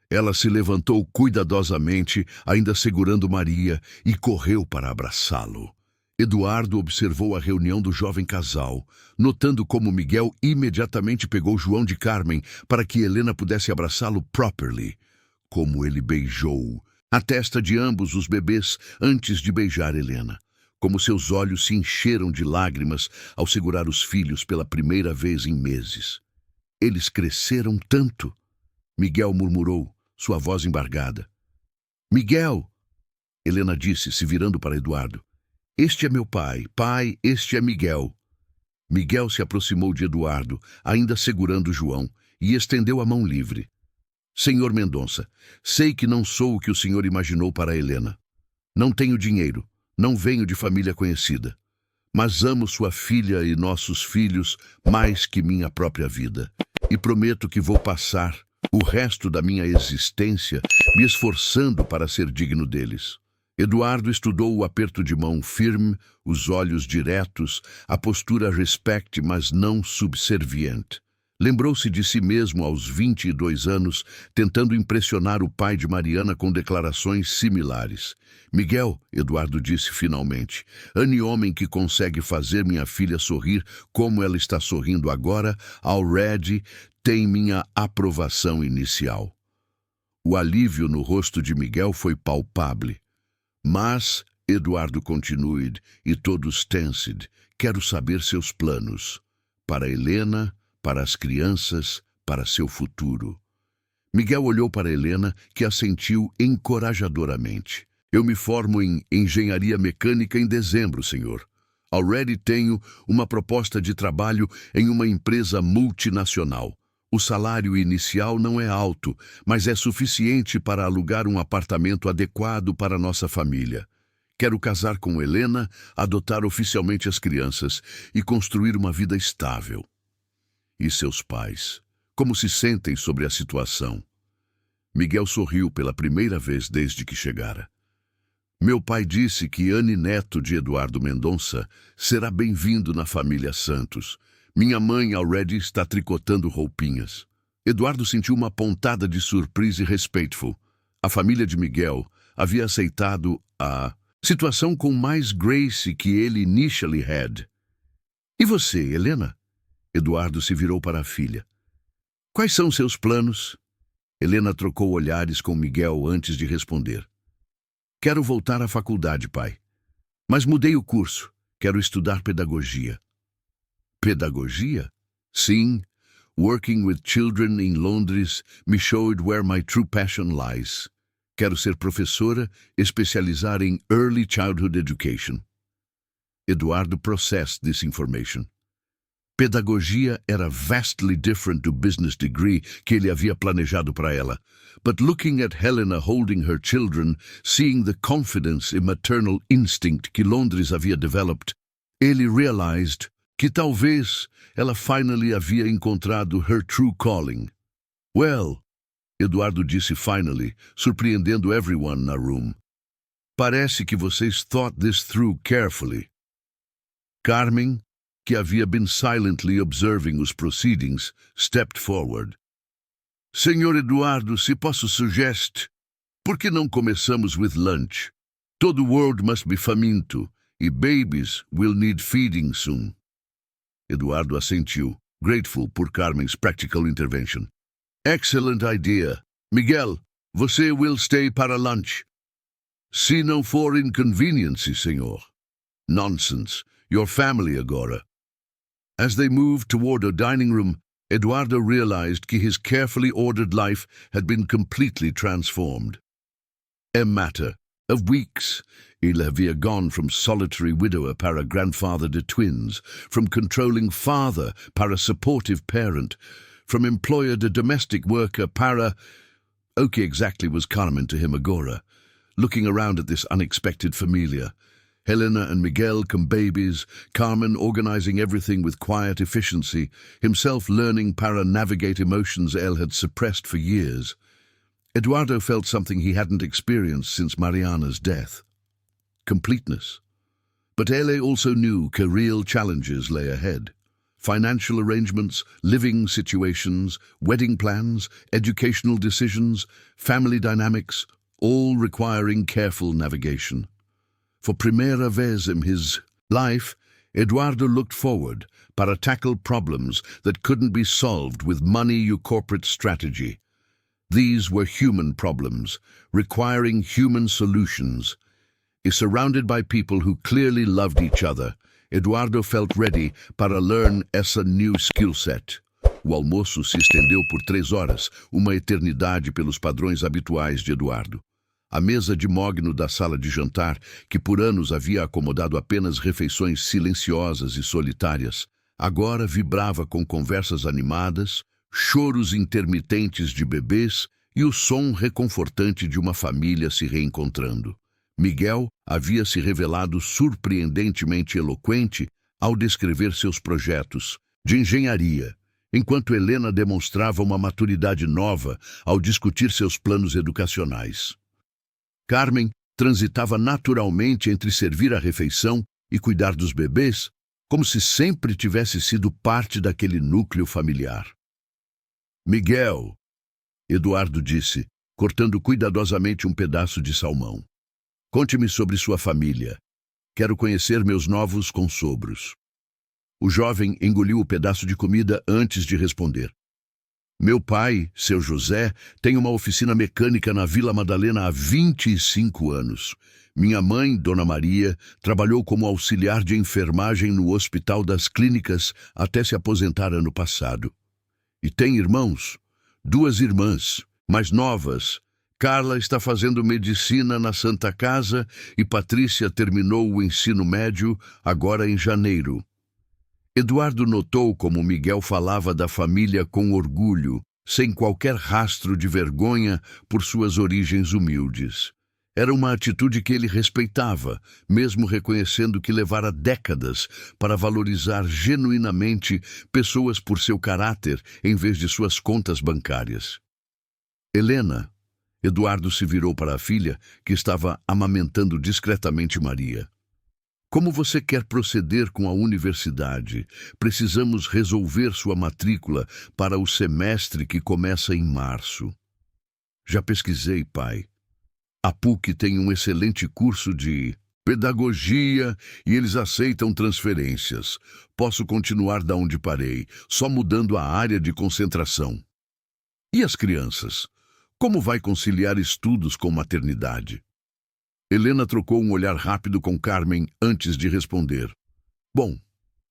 Ela se levantou cuidadosamente, ainda segurando Maria, e correu para abraçá-lo. Eduardo observou a reunião do jovem casal, notando como Miguel imediatamente pegou João de Carmen para que Helena pudesse abraçá-lo properly. Como ele beijou a testa de ambos os bebês antes de beijar Helena. Como seus olhos se encheram de lágrimas ao segurar os filhos pela primeira vez em meses. Eles cresceram tanto. Miguel murmurou, sua voz embargada. Miguel! Helena disse, se virando para Eduardo. Este é meu pai. Pai, este é Miguel. Miguel se aproximou de Eduardo, ainda segurando João, e estendeu a mão livre. Senhor Mendonça, sei que não sou o que o senhor imaginou para Helena. Não tenho dinheiro, não venho de família conhecida. Mas amo sua filha e nossos filhos mais que minha própria vida. E prometo que vou passar o resto da minha existência me esforçando para ser digno deles. Eduardo estudou o aperto de mão firme, os olhos diretos, a postura respect, mas não subserviente. Lembrou-se de si mesmo aos 22 anos, tentando impressionar o pai de Mariana com declarações similares. Miguel, Eduardo disse finalmente, ane homem que consegue fazer minha filha sorrir como ela está sorrindo agora, already tem minha aprovação inicial. O alívio no rosto de Miguel foi palpável. Mas, Eduardo continued, e todos tensed, quero saber seus planos. Para Helena, para as crianças, para seu futuro. Miguel olhou para Helena, que assentiu encorajadoramente. Eu me formo em engenharia mecânica em dezembro, senhor. Already tenho uma proposta de trabalho em uma empresa multinacional. O salário inicial não é alto, mas é suficiente para alugar um apartamento adequado para nossa família. Quero casar com Helena, adotar oficialmente as crianças e construir uma vida estável. E seus pais? Como se sentem sobre a situação? Miguel sorriu pela primeira vez desde que chegara. Meu pai disse que Anne Neto de Eduardo Mendonça será bem-vindo na família Santos. Minha mãe already está tricotando roupinhas. Eduardo sentiu uma pontada de surpresa e respeitful. A família de Miguel havia aceitado a situação com mais grace que ele initially had. E você, Helena? Eduardo se virou para a filha. Quais são seus planos? Helena trocou olhares com Miguel antes de responder. Quero voltar à faculdade, pai. Mas mudei o curso. Quero estudar pedagogia. Pedagogia? Sim. Working with children in Londres me showed where my true passion lies. Quero ser professora, especializar em Early Childhood Education. Eduardo processed this information. Pedagogia era vastly different do business degree que ele havia planejado para ela. But looking at Helena holding her children, seeing the confidence e maternal instinct que Londres havia developed, ele realized que talvez ela finally havia encontrado her true calling. Well, Eduardo disse finally, surpreendendo everyone na room. Parece que vocês thought this through carefully. Carmen, que havia been silently observing os proceedings, stepped forward. Senhor Eduardo, se posso suggest, por que não começamos with lunch? Todo world must be faminto, e babies will need feeding soon. Eduardo assentiu, grateful por Carmen's practical intervention. Excellent idea. Miguel, você will stay para lunch. Se não for inconvenience, senhor. Nonsense. Your family agora. As they moved toward a dining room, Eduardo realized that his carefully ordered life had been completely transformed. A matter of weeks, il havia gone from solitary widower para grandfather de twins, from controlling father para supportive parent, from employer to domestic worker para... O que exactly was Carmen to him agora? Looking around at this unexpected familia, Helena and Miguel come babies, Carmen organizing everything with quiet efficiency, himself learning para navigate emotions El had suppressed for years. Eduardo felt something he hadn't experienced since Mariana's death. Completeness. But Ele also knew real challenges lay ahead. Financial arrangements, living situations, wedding plans, educational decisions, family dynamics, all requiring careful navigation. For primeira vez in his life, Eduardo looked forward para tackle problems that couldn't be solved with money or corporate strategy. These were human problems, requiring human solutions. Surrounded by people who clearly loved each other, Eduardo felt ready para learn essa new skill set. O almoço se estendeu por 3 horas, uma eternidade pelos padrões habituais de Eduardo. A mesa de mogno da sala de jantar, que por anos havia acomodado apenas refeições silenciosas e solitárias, agora vibrava com conversas animadas, choros intermitentes de bebês e o som reconfortante de uma família se reencontrando. Miguel havia se revelado surpreendentemente eloquente ao descrever seus projetos de engenharia, enquanto Helena demonstrava uma maturidade nova ao discutir seus planos educacionais. Carmen transitava naturalmente entre servir a refeição e cuidar dos bebês, como se sempre tivesse sido parte daquele núcleo familiar. Miguel, Eduardo disse, cortando cuidadosamente um pedaço de salmão. Conte-me sobre sua família. Quero conhecer meus novos consogros. O jovem engoliu o pedaço de comida antes de responder. Meu pai, seu José, tem uma oficina mecânica na Vila Madalena há 25 anos. Minha mãe, Dona Maria, trabalhou como auxiliar de enfermagem no Hospital das Clínicas até se aposentar ano passado. E tem irmãos? 2 irmãs, mais novas. Carla está fazendo medicina na Santa Casa e Patrícia terminou o ensino médio agora em janeiro. Eduardo notou como Miguel falava da família com orgulho, sem qualquer rastro de vergonha por suas origens humildes. Era uma atitude que ele respeitava, mesmo reconhecendo que levara décadas para valorizar genuinamente pessoas por seu caráter em vez de suas contas bancárias. Helena, Eduardo se virou para a filha, que estava amamentando discretamente Maria. Como você quer proceder com a universidade? Precisamos resolver sua matrícula para o semestre que começa em março. Já pesquisei, pai. A PUC tem um excelente curso de pedagogia e eles aceitam transferências. Posso continuar da onde parei, só mudando a área de concentração. E as crianças? Como vai conciliar estudos com maternidade? Helena trocou um olhar rápido com Carmen antes de responder. Bom,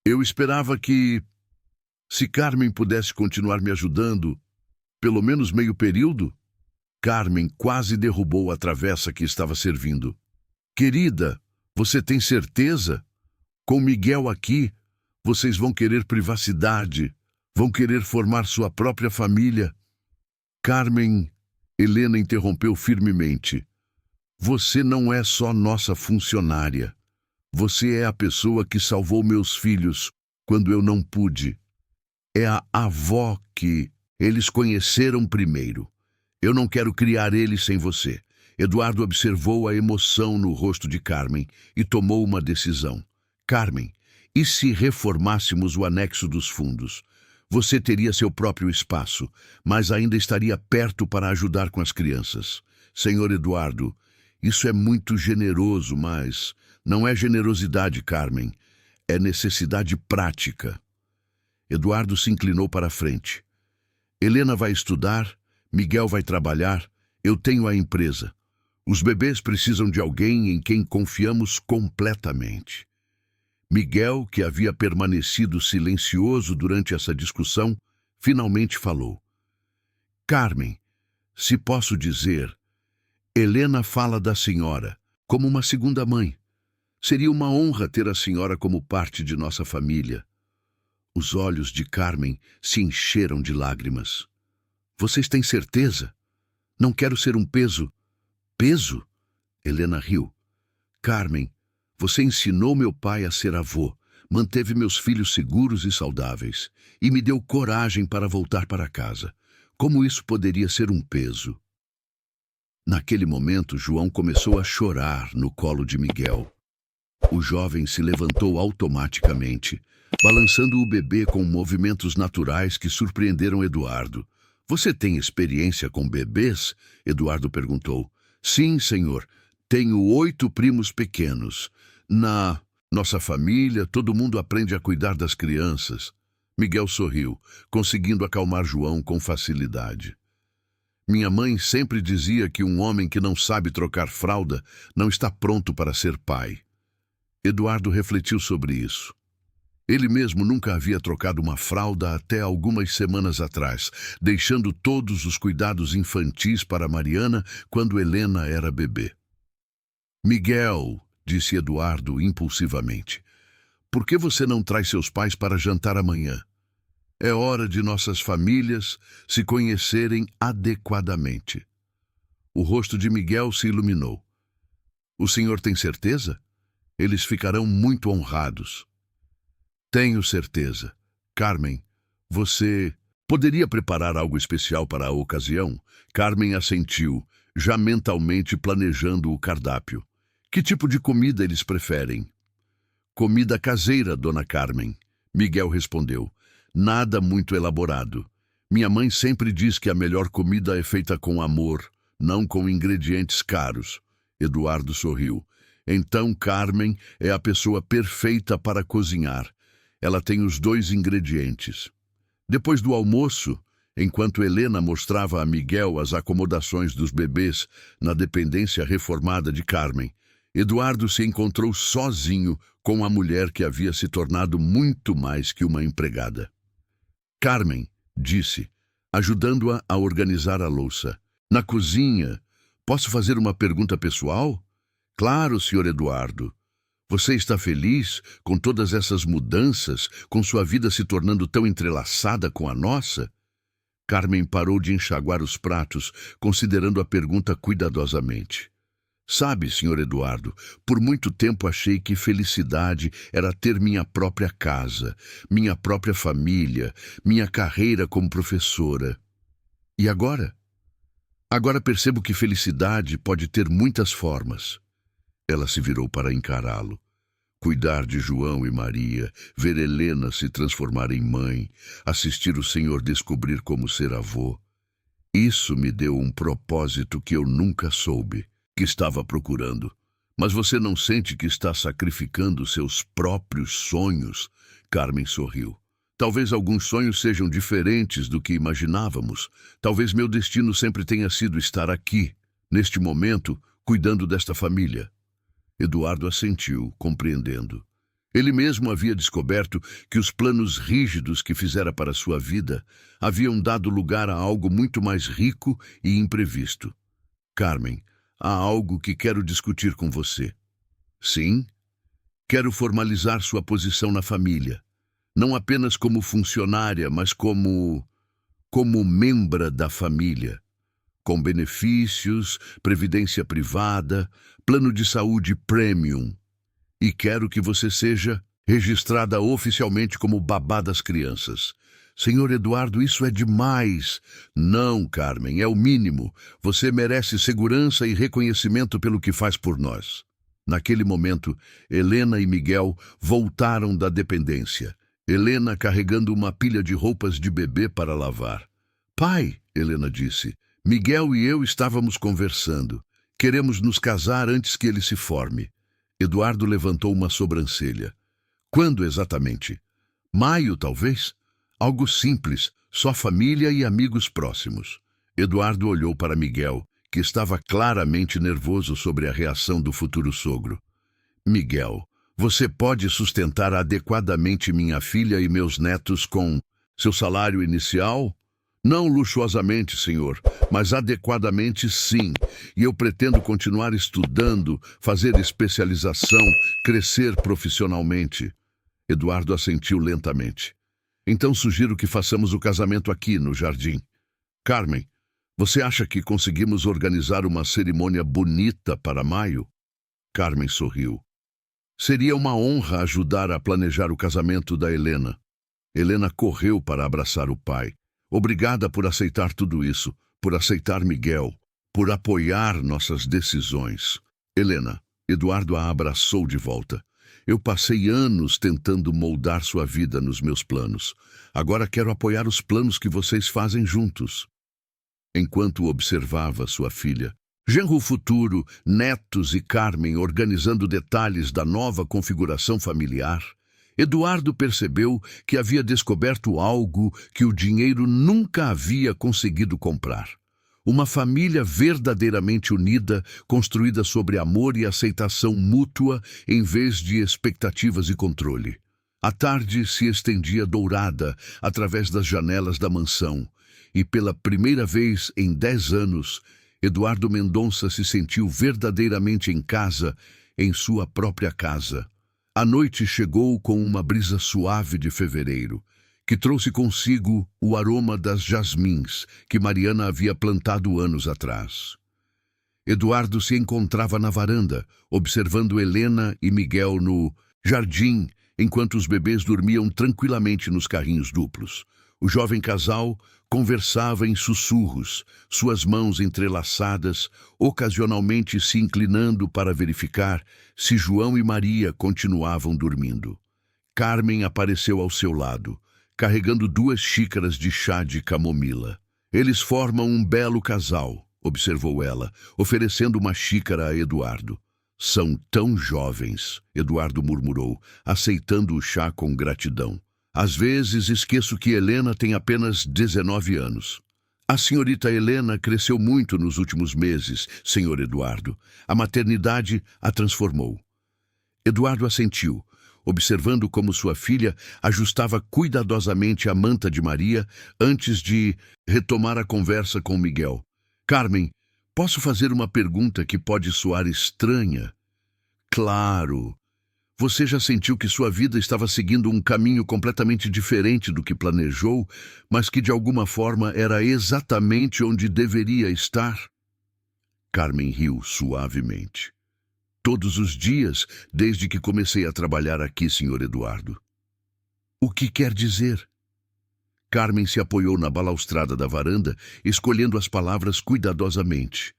eu esperava que, se Carmen pudesse continuar me ajudando, pelo menos meio período. Carmen quase derrubou a travessa que estava servindo. Querida, você tem certeza? Com Miguel aqui, vocês vão querer privacidade, vão querer formar sua própria família. Carmen, Helena interrompeu firmemente. Você não é só nossa funcionária. Você é a pessoa que salvou meus filhos quando eu não pude. É a avó que eles conheceram primeiro. Eu não quero criar eles sem você. Eduardo observou a emoção no rosto de Carmen e tomou uma decisão. Carmen, e se reformássemos o anexo dos fundos? Você teria seu próprio espaço, mas ainda estaria perto para ajudar com as crianças. Senhor Eduardo, isso é muito generoso, mas não é generosidade, Carmen. É necessidade prática. Eduardo se inclinou para a frente. Helena vai estudar, Miguel vai trabalhar, eu tenho a empresa. Os bebês precisam de alguém em quem confiamos completamente. Miguel, que havia permanecido silencioso durante essa discussão, finalmente falou. Carmen, se posso dizer, Helena fala da senhora como uma segunda mãe. Seria uma honra ter a senhora como parte de nossa família. Os olhos de Carmen se encheram de lágrimas. Vocês têm certeza? Não quero ser um peso. Peso? Helena riu. Carmen, você ensinou meu pai a ser avô, manteve meus filhos seguros e saudáveis, e me deu coragem para voltar para casa. Como isso poderia ser um peso? Naquele momento, João começou a chorar no colo de Miguel. O jovem se levantou automaticamente, balançando o bebê com movimentos naturais que surpreenderam Eduardo. Você tem experiência com bebês? Eduardo perguntou. Sim, senhor. Tenho 8 primos pequenos. Na nossa família, todo mundo aprende a cuidar das crianças. Miguel sorriu, conseguindo acalmar João com facilidade. Minha mãe sempre dizia que um homem que não sabe trocar fralda não está pronto para ser pai. Eduardo refletiu sobre isso. Ele mesmo nunca havia trocado uma fralda até algumas semanas atrás, deixando todos os cuidados infantis para Mariana quando Helena era bebê. Miguel, disse Eduardo impulsivamente, por que você não traz seus pais para jantar amanhã? É hora de nossas famílias se conhecerem adequadamente. O rosto de Miguel se iluminou. O senhor tem certeza? Eles ficarão muito honrados. Tenho certeza. Carmen, você poderia preparar algo especial para a ocasião? Carmen assentiu, já mentalmente planejando o cardápio. Que tipo de comida eles preferem? Comida caseira, dona Carmen. Miguel respondeu. Nada muito elaborado. Minha mãe sempre diz que a melhor comida é feita com amor, não com ingredientes caros. Eduardo sorriu. Então Carmen é a pessoa perfeita para cozinhar. Ela tem os 2 ingredientes. Depois do almoço, enquanto Helena mostrava a Miguel as acomodações dos bebês na dependência reformada de Carmen, Eduardo se encontrou sozinho com a mulher que havia se tornado muito mais que uma empregada. Carmen, disse, ajudando-a a organizar a louça. Na cozinha, posso fazer uma pergunta pessoal? Claro, Sr. Eduardo. Você está feliz com todas essas mudanças, com sua vida se tornando tão entrelaçada com a nossa? Carmen parou de enxaguar os pratos, considerando a pergunta cuidadosamente. Sabe, Sr. Eduardo, por muito tempo achei que felicidade era ter minha própria casa, minha própria família, minha carreira como professora. E agora? Agora percebo que felicidade pode ter muitas formas. Ela se virou para encará-lo. Cuidar de João e Maria, ver Helena se transformar em mãe, assistir o Senhor descobrir como ser avô. Isso me deu um propósito que eu nunca soube que estava procurando. Mas você não sente que está sacrificando seus próprios sonhos? Carmen sorriu. Talvez alguns sonhos sejam diferentes do que imaginávamos. Talvez meu destino sempre tenha sido estar aqui, neste momento, cuidando desta família. Eduardo assentiu, compreendendo. Ele mesmo havia descoberto que os planos rígidos que fizera para sua vida haviam dado lugar a algo muito mais rico e imprevisto. Carmen, há algo que quero discutir com você. Sim? Quero formalizar sua posição na família. Não apenas como funcionária, mas como membra da família. Com benefícios, previdência privada, plano de saúde premium. E quero que você seja registrada oficialmente como babá das crianças. Senhor Eduardo, isso é demais. Não, Carmen, é o mínimo. Você merece segurança e reconhecimento pelo que faz por nós. Naquele momento, Helena e Miguel voltaram da dependência. Helena carregando uma pilha de roupas de bebê para lavar. Pai, Helena disse, Miguel e eu estávamos conversando. Queremos nos casar antes que ele se forme. Eduardo levantou uma sobrancelha. Quando exatamente? Maio, talvez? Algo simples, só família e amigos próximos. Eduardo olhou para Miguel, que estava claramente nervoso sobre a reação do futuro sogro. Miguel, Você pode sustentar adequadamente minha filha e meus netos com seu salário inicial? Não luxuosamente, senhor, mas adequadamente sim. E eu pretendo continuar estudando, fazer especialização, crescer profissionalmente. Eduardo assentiu lentamente. Então sugiro que façamos o casamento aqui, no jardim. Carmen, você acha que conseguimos organizar uma cerimônia bonita para maio? Carmen sorriu. Seria uma honra ajudar a planejar o casamento da Helena. Helena correu para abraçar o pai. Obrigada por aceitar tudo isso, por aceitar Miguel, por apoiar nossas decisões. Helena, Eduardo a abraçou de volta. Eu passei anos tentando moldar sua vida nos meus planos. Agora quero apoiar os planos que vocês fazem juntos. Enquanto observava sua filha, genro futuro, netos e Carmen organizando detalhes da nova configuração familiar, Eduardo percebeu que havia descoberto algo que o dinheiro nunca havia conseguido comprar. Uma família verdadeiramente unida, construída sobre amor e aceitação mútua em vez de expectativas e controle. A tarde se estendia dourada através das janelas da mansão, e pela primeira vez em 10 anos, Eduardo Mendonça se sentiu verdadeiramente em casa, em sua própria casa. A noite chegou com uma brisa suave de fevereiro, que trouxe consigo o aroma das jasmins que Mariana havia plantado anos atrás. Eduardo se encontrava na varanda, observando Helena e Miguel no jardim, enquanto os bebês dormiam tranquilamente nos carrinhos duplos. O jovem casal conversava em sussurros, suas mãos entrelaçadas, ocasionalmente se inclinando para verificar se João e Maria continuavam dormindo. Carmen apareceu ao seu lado, carregando 2 xícaras de chá de camomila. Eles formam um belo casal, observou ela, oferecendo uma xícara a Eduardo. São tão jovens, Eduardo murmurou, aceitando o chá com gratidão. Às vezes esqueço que Helena tem apenas 19 anos. A senhorita Helena cresceu muito nos últimos meses, senhor Eduardo. A maternidade a transformou. Eduardo assentiu, observando como sua filha ajustava cuidadosamente a manta de Maria antes de retomar a conversa com Miguel. Carmen, posso fazer uma pergunta que pode soar estranha? Claro. Você já sentiu que sua vida estava seguindo um caminho completamente diferente do que planejou, mas que de alguma forma era exatamente onde deveria estar? Carmen riu suavemente. Todos os dias, desde que comecei a trabalhar aqui, senhor Eduardo. O que quer dizer? Carmen se apoiou na balaustrada da varanda, escolhendo as palavras cuidadosamente.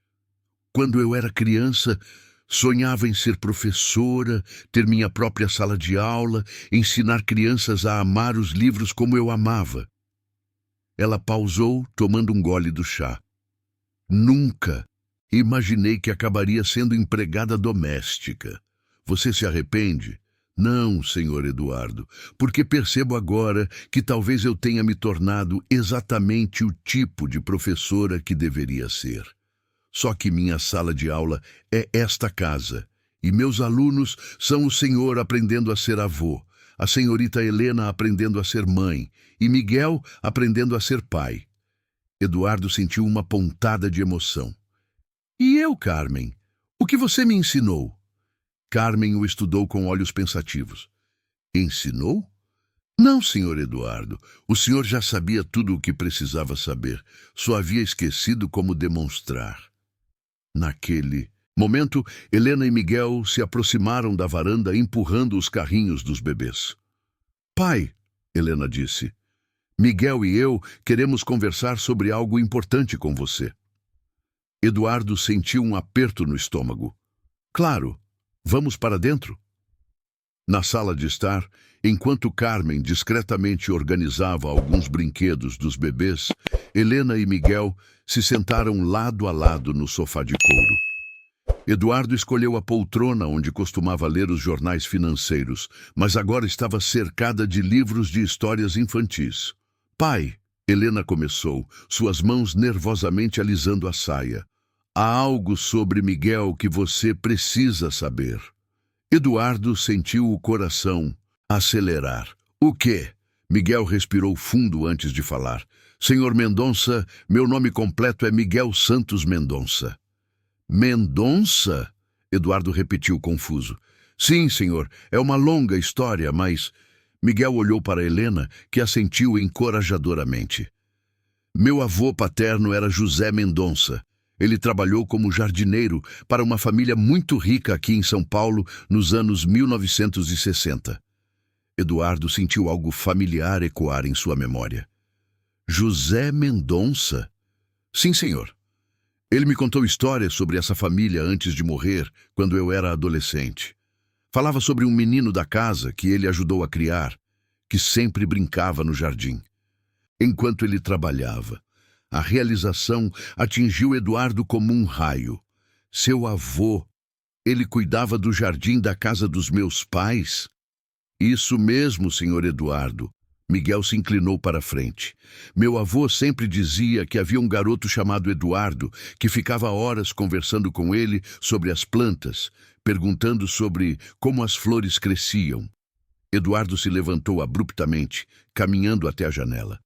Quando eu era criança, sonhava em ser professora, ter minha própria sala de aula, ensinar crianças a amar os livros como eu amava. Ela pausou, tomando um gole do chá. Nunca imaginei que acabaria sendo empregada doméstica. Você se arrepende? Não, senhor Eduardo, porque percebo agora que talvez eu tenha me tornado exatamente o tipo de professora que deveria ser. Só que minha sala de aula é esta casa, e meus alunos são o senhor aprendendo a ser avô, a senhorita Helena aprendendo a ser mãe, e Miguel aprendendo a ser pai. Eduardo sentiu uma pontada de emoção. E eu, Carmen? O que você me ensinou? Carmen o estudou com olhos pensativos. Ensinou? Não, senhor Eduardo. O senhor já sabia tudo o que precisava saber. Só havia esquecido como demonstrar. Naquele momento, Helena e Miguel se aproximaram da varanda empurrando os carrinhos dos bebês. Pai, Helena disse, Miguel e eu queremos conversar sobre algo importante com você. Eduardo sentiu um aperto no estômago. Claro, vamos para dentro? Na sala de estar, enquanto Carmen discretamente organizava alguns brinquedos dos bebês, Helena e Miguel se sentaram lado a lado no sofá de couro. Eduardo escolheu a poltrona onde costumava ler os jornais financeiros, mas agora estava cercada de livros de histórias infantis. Pai, Helena começou, suas mãos nervosamente alisando a saia. Há algo sobre Miguel que você precisa saber. Eduardo sentiu o coração acelerar. O quê? Miguel respirou fundo antes de falar. Senhor Mendonça, meu nome completo é Miguel Santos Mendonça. Mendonça? Eduardo repetiu confuso. Sim, senhor, é uma longa história, mas... Miguel olhou para Helena, que assentiu encorajadoramente. Meu avô paterno era José Mendonça. Ele trabalhou como jardineiro para uma família muito rica aqui em São Paulo nos anos 1960. Eduardo sentiu algo familiar ecoar em sua memória. José Mendonça? Sim, senhor. Ele me contou histórias sobre essa família antes de morrer, quando eu era adolescente. Falava sobre um menino da casa que ele ajudou a criar, que sempre brincava no jardim. Enquanto ele trabalhava, a realização atingiu Eduardo como um raio. Seu avô, ele cuidava do jardim da casa dos meus pais? Isso mesmo, senhor Eduardo. Miguel se inclinou para a frente. Meu avô sempre dizia que havia um garoto chamado Eduardo que ficava horas conversando com ele sobre as plantas, perguntando sobre como as flores cresciam. Eduardo se levantou abruptamente, caminhando até a janela.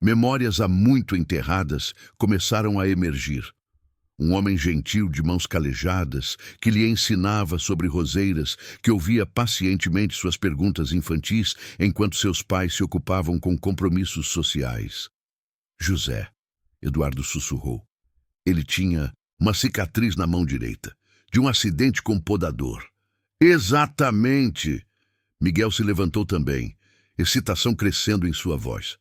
Memórias há muito enterradas começaram a emergir. Um homem gentil de mãos calejadas, que lhe ensinava sobre roseiras, que ouvia pacientemente suas perguntas infantis enquanto seus pais se ocupavam com compromissos sociais. José, Eduardo sussurrou. Ele tinha uma cicatriz na mão direita, de um acidente com podador. Exatamente! Miguel se levantou também, excitação crescendo em sua voz.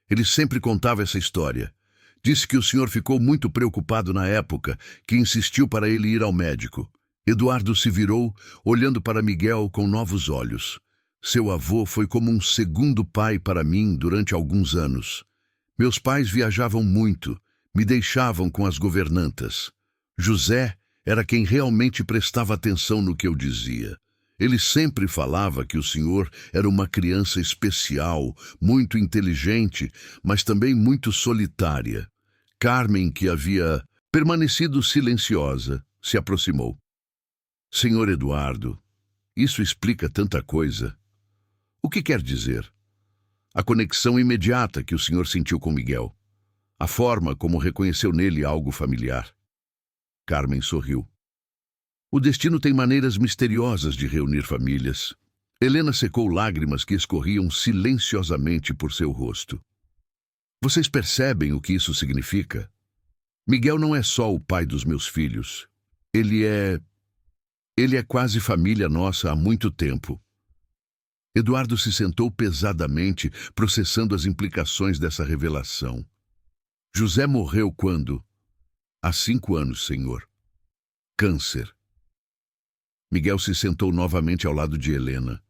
Ele sempre contava essa história. Disse que o senhor ficou muito preocupado na época, que insistiu para ele ir ao médico. Eduardo se virou, olhando para Miguel com novos olhos. Seu avô foi como um segundo pai para mim durante alguns anos. Meus pais viajavam muito, me deixavam com as governantas. José era quem realmente prestava atenção no que eu dizia. Ele sempre falava que o senhor era uma criança especial, muito inteligente, mas também muito solitária. Carmen, que havia permanecido silenciosa, se aproximou. Senhor Eduardo, isso explica tanta coisa. O que quer dizer? A conexão imediata que o senhor sentiu com Miguel. A forma como reconheceu nele algo familiar. Carmen sorriu. O destino tem maneiras misteriosas de reunir famílias. Helena secou lágrimas que escorriam silenciosamente por seu rosto. Vocês percebem o que isso significa? Miguel não é só o pai dos meus filhos. Ele é quase família nossa há muito tempo. Eduardo se sentou pesadamente, processando as implicações dessa revelação. José morreu quando? Há 5 anos, senhor. Câncer. Miguel se sentou novamente ao lado de Helena.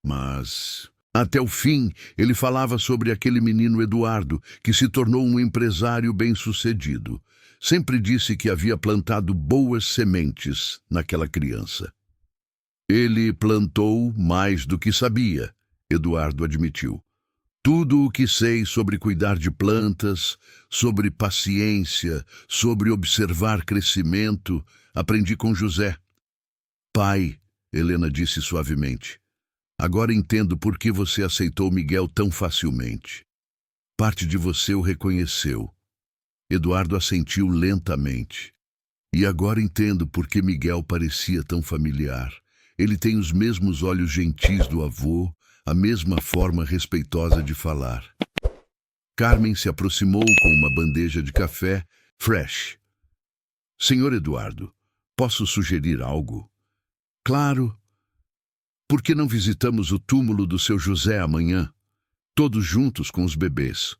Mas... até o fim, ele falava sobre aquele menino Eduardo, que se tornou um empresário bem-sucedido. Sempre disse que havia plantado boas sementes naquela criança. Ele plantou mais do que sabia, Eduardo admitiu. Tudo o que sei sobre cuidar de plantas, sobre paciência, sobre observar crescimento, aprendi com José. Pai, Helena disse suavemente. Agora entendo por que você aceitou Miguel tão facilmente. Parte de você o reconheceu. Eduardo assentiu lentamente. E agora entendo por que Miguel parecia tão familiar. Ele tem os mesmos olhos gentis do avô, a mesma forma respeitosa de falar. Carmen se aproximou com uma bandeja de café fresh. Senhor Eduardo, posso sugerir algo? Claro. Por que não visitamos o túmulo do seu José amanhã, todos juntos com os bebês,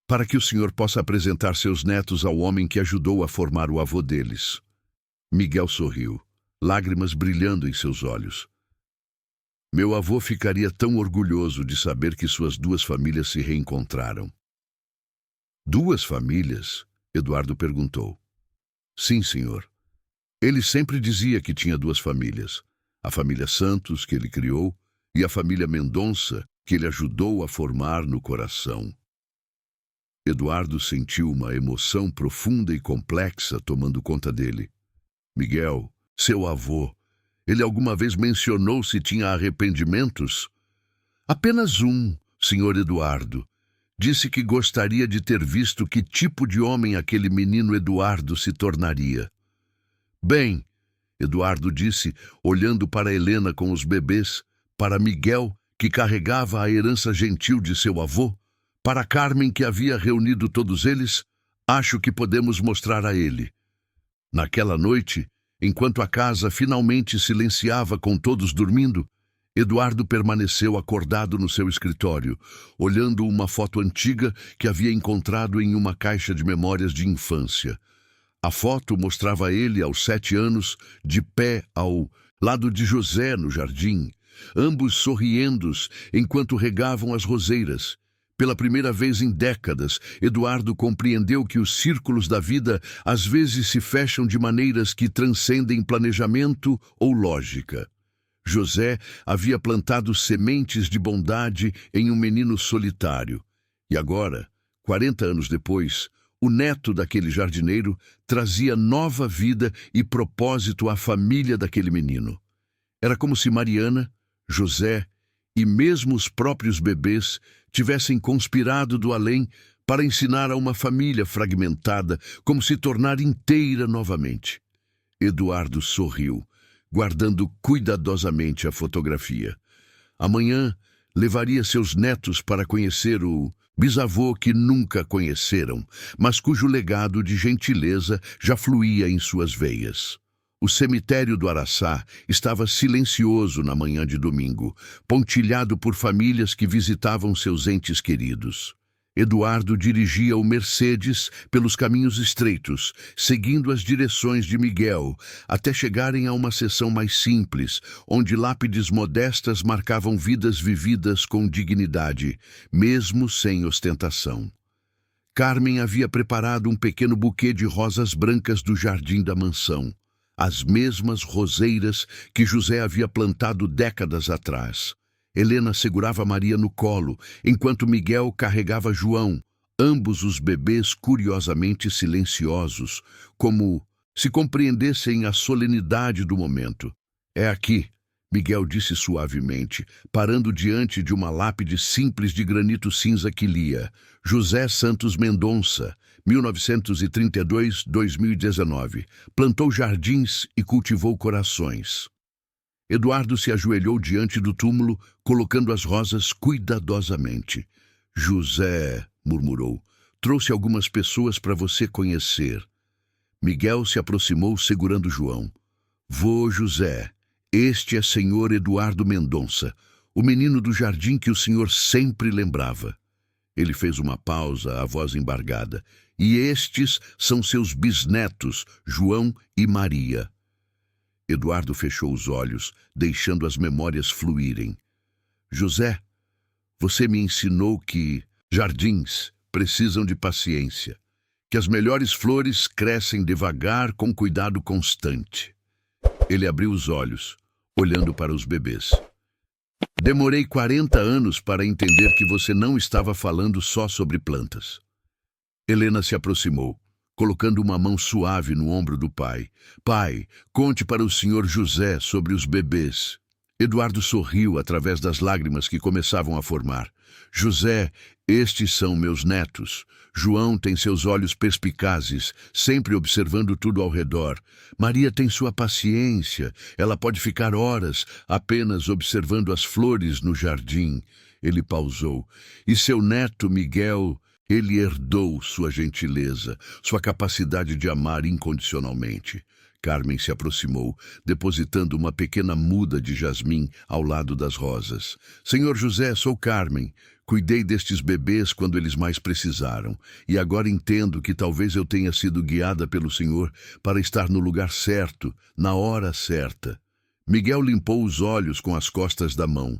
para que o senhor possa apresentar seus netos ao homem que ajudou a formar o avô deles? Miguel sorriu, lágrimas brilhando em seus olhos. Meu avô ficaria tão orgulhoso de saber que suas 2 famílias se reencontraram. 2 famílias? Eduardo perguntou. Sim, senhor. Ele sempre dizia que tinha 2 famílias. A família Santos, que ele criou, e a família Mendonça, que ele ajudou a formar no coração. Eduardo sentiu uma emoção profunda e complexa tomando conta dele. Miguel, seu avô, Ele alguma vez mencionou se tinha arrependimentos? Apenas um, Sr. Eduardo. Disse que gostaria de ter visto que tipo de homem aquele menino Eduardo se tornaria. Bem, Eduardo disse, olhando para Helena com os bebês, para Miguel, que carregava a herança gentil de seu avô, para Carmen, que havia reunido todos eles, acho que podemos mostrar a ele. Naquela noite, enquanto a casa finalmente silenciava com todos dormindo, Eduardo permaneceu acordado no seu escritório, olhando uma foto antiga que havia encontrado em uma caixa de memórias de infância. A foto mostrava ele, aos 7 anos, de pé ao lado de José no jardim, ambos sorriendos enquanto regavam as roseiras. Pela primeira vez em décadas, Eduardo compreendeu que os círculos da vida às vezes se fecham de maneiras que transcendem planejamento ou lógica. José havia plantado sementes de bondade em um menino solitário. E agora, 40 anos depois, o neto daquele jardineiro trazia nova vida e propósito à família daquele menino. Era como se Mariana, José e mesmo os próprios bebês tivessem conspirado do além para ensinar a uma família fragmentada como se tornar inteira novamente. Eduardo sorriu, guardando cuidadosamente a fotografia. Amanhã levaria seus netos para conhecer o bisavô que nunca conheceram, mas cujo legado de gentileza já fluía em suas veias. O cemitério do Araçá estava silencioso na manhã de domingo, pontilhado por famílias que visitavam seus entes queridos. Eduardo dirigia o Mercedes pelos caminhos estreitos, seguindo as direções de Miguel, até chegarem a uma seção mais simples, onde lápides modestas marcavam vidas vividas com dignidade, mesmo sem ostentação. Carmen havia preparado um pequeno buquê de rosas brancas do jardim da mansão, as mesmas roseiras que José havia plantado décadas atrás. Helena segurava Maria no colo, enquanto Miguel carregava João, ambos os bebês curiosamente silenciosos, como se compreendessem a solenidade do momento. É aqui, Miguel disse suavemente, parando diante de uma lápide simples de granito cinza que lia: José Santos Mendonça, 1932-2019. Plantou jardins e cultivou corações. Eduardo se ajoelhou diante do túmulo, colocando as rosas cuidadosamente. José, murmurou, trouxe algumas pessoas para você conhecer. Miguel se aproximou segurando João. Vô José, este é senhor Eduardo Mendonça, o menino do jardim que o senhor sempre lembrava. Ele fez uma pausa, a voz embargada. E estes são seus bisnetos, João e Maria. Eduardo fechou os olhos, deixando as memórias fluírem. José, você me ensinou que jardins precisam de paciência, que as melhores flores crescem devagar com cuidado constante. Ele abriu os olhos, olhando para os bebês. Demorei 40 anos para entender que você não estava falando só sobre plantas. Helena se aproximou, colocando uma mão suave no ombro do pai. Pai, conte para o senhor José sobre os bebês. Eduardo sorriu através das lágrimas que começavam a formar. José, estes são meus netos. João tem seus olhos perspicazes, sempre observando tudo ao redor. Maria tem sua paciência. Ela pode ficar horas apenas observando as flores no jardim. Ele pausou. E seu neto Miguel, ele herdou sua gentileza, sua capacidade de amar incondicionalmente. Carmen se aproximou, depositando uma pequena muda de jasmim ao lado das rosas. Senhor José, sou Carmen. Cuidei destes bebês quando eles mais precisaram, e agora entendo que talvez eu tenha sido guiada pelo Senhor para estar no lugar certo, na hora certa. Miguel limpou os olhos com as costas da mão.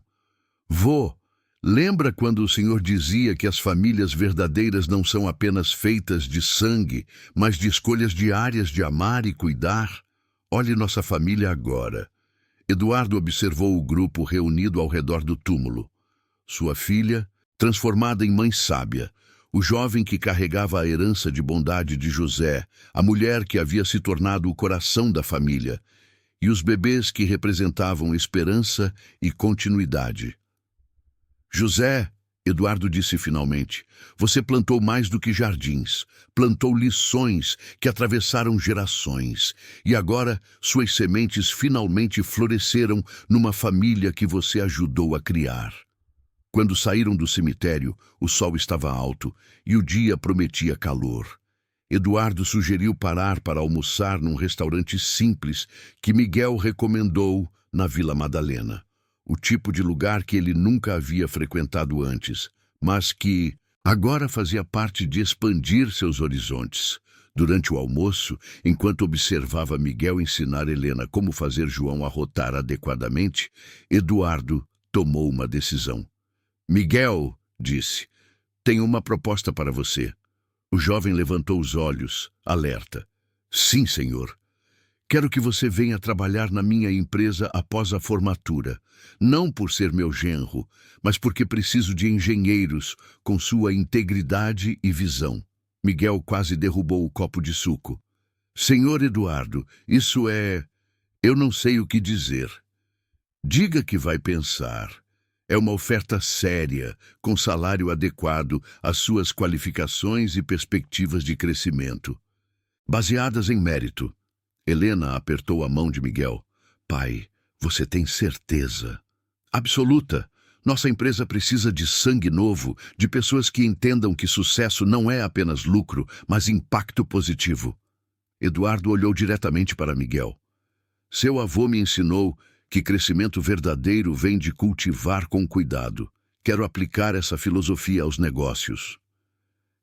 Vô, lembra quando o Senhor dizia que as famílias verdadeiras não são apenas feitas de sangue, mas de escolhas diárias de amar e cuidar? Olhe nossa família agora. Eduardo observou o grupo reunido ao redor do túmulo. Sua filha, transformada em mãe sábia, o jovem que carregava a herança de bondade de José, a mulher que havia se tornado o coração da família, e os bebês que representavam esperança e continuidade. José, Eduardo disse finalmente, você plantou mais do que jardins, plantou lições que atravessaram gerações, e agora suas sementes finalmente floresceram numa família que você ajudou a criar. Quando saíram do cemitério, o sol estava alto e o dia prometia calor. Eduardo sugeriu parar para almoçar num restaurante simples que Miguel recomendou na Vila Madalena. O tipo de lugar que ele nunca havia frequentado antes, mas que agora fazia parte de expandir seus horizontes. Durante o almoço, enquanto observava Miguel ensinar Helena como fazer João arrotar adequadamente, Eduardo tomou uma decisão. Miguel, disse, tenho uma proposta para você. O jovem levantou os olhos, alerta. Sim, senhor. Quero que você venha trabalhar na minha empresa após a formatura, não por ser meu genro, mas porque preciso de engenheiros com sua integridade e visão. Miguel quase derrubou o copo de suco. Senhor Eduardo, isso é... Eu não sei o que dizer. Diga que vai pensar. É uma oferta séria, com salário adequado às suas qualificações e perspectivas de crescimento. Baseadas em mérito. Helena apertou a mão de Miguel. Pai, você tem certeza? Absoluta. Nossa empresa precisa de sangue novo, de pessoas que entendam que sucesso não é apenas lucro, mas impacto positivo. Eduardo olhou diretamente para Miguel. Seu avô me ensinou que crescimento verdadeiro vem de cultivar com cuidado. Quero aplicar essa filosofia aos negócios.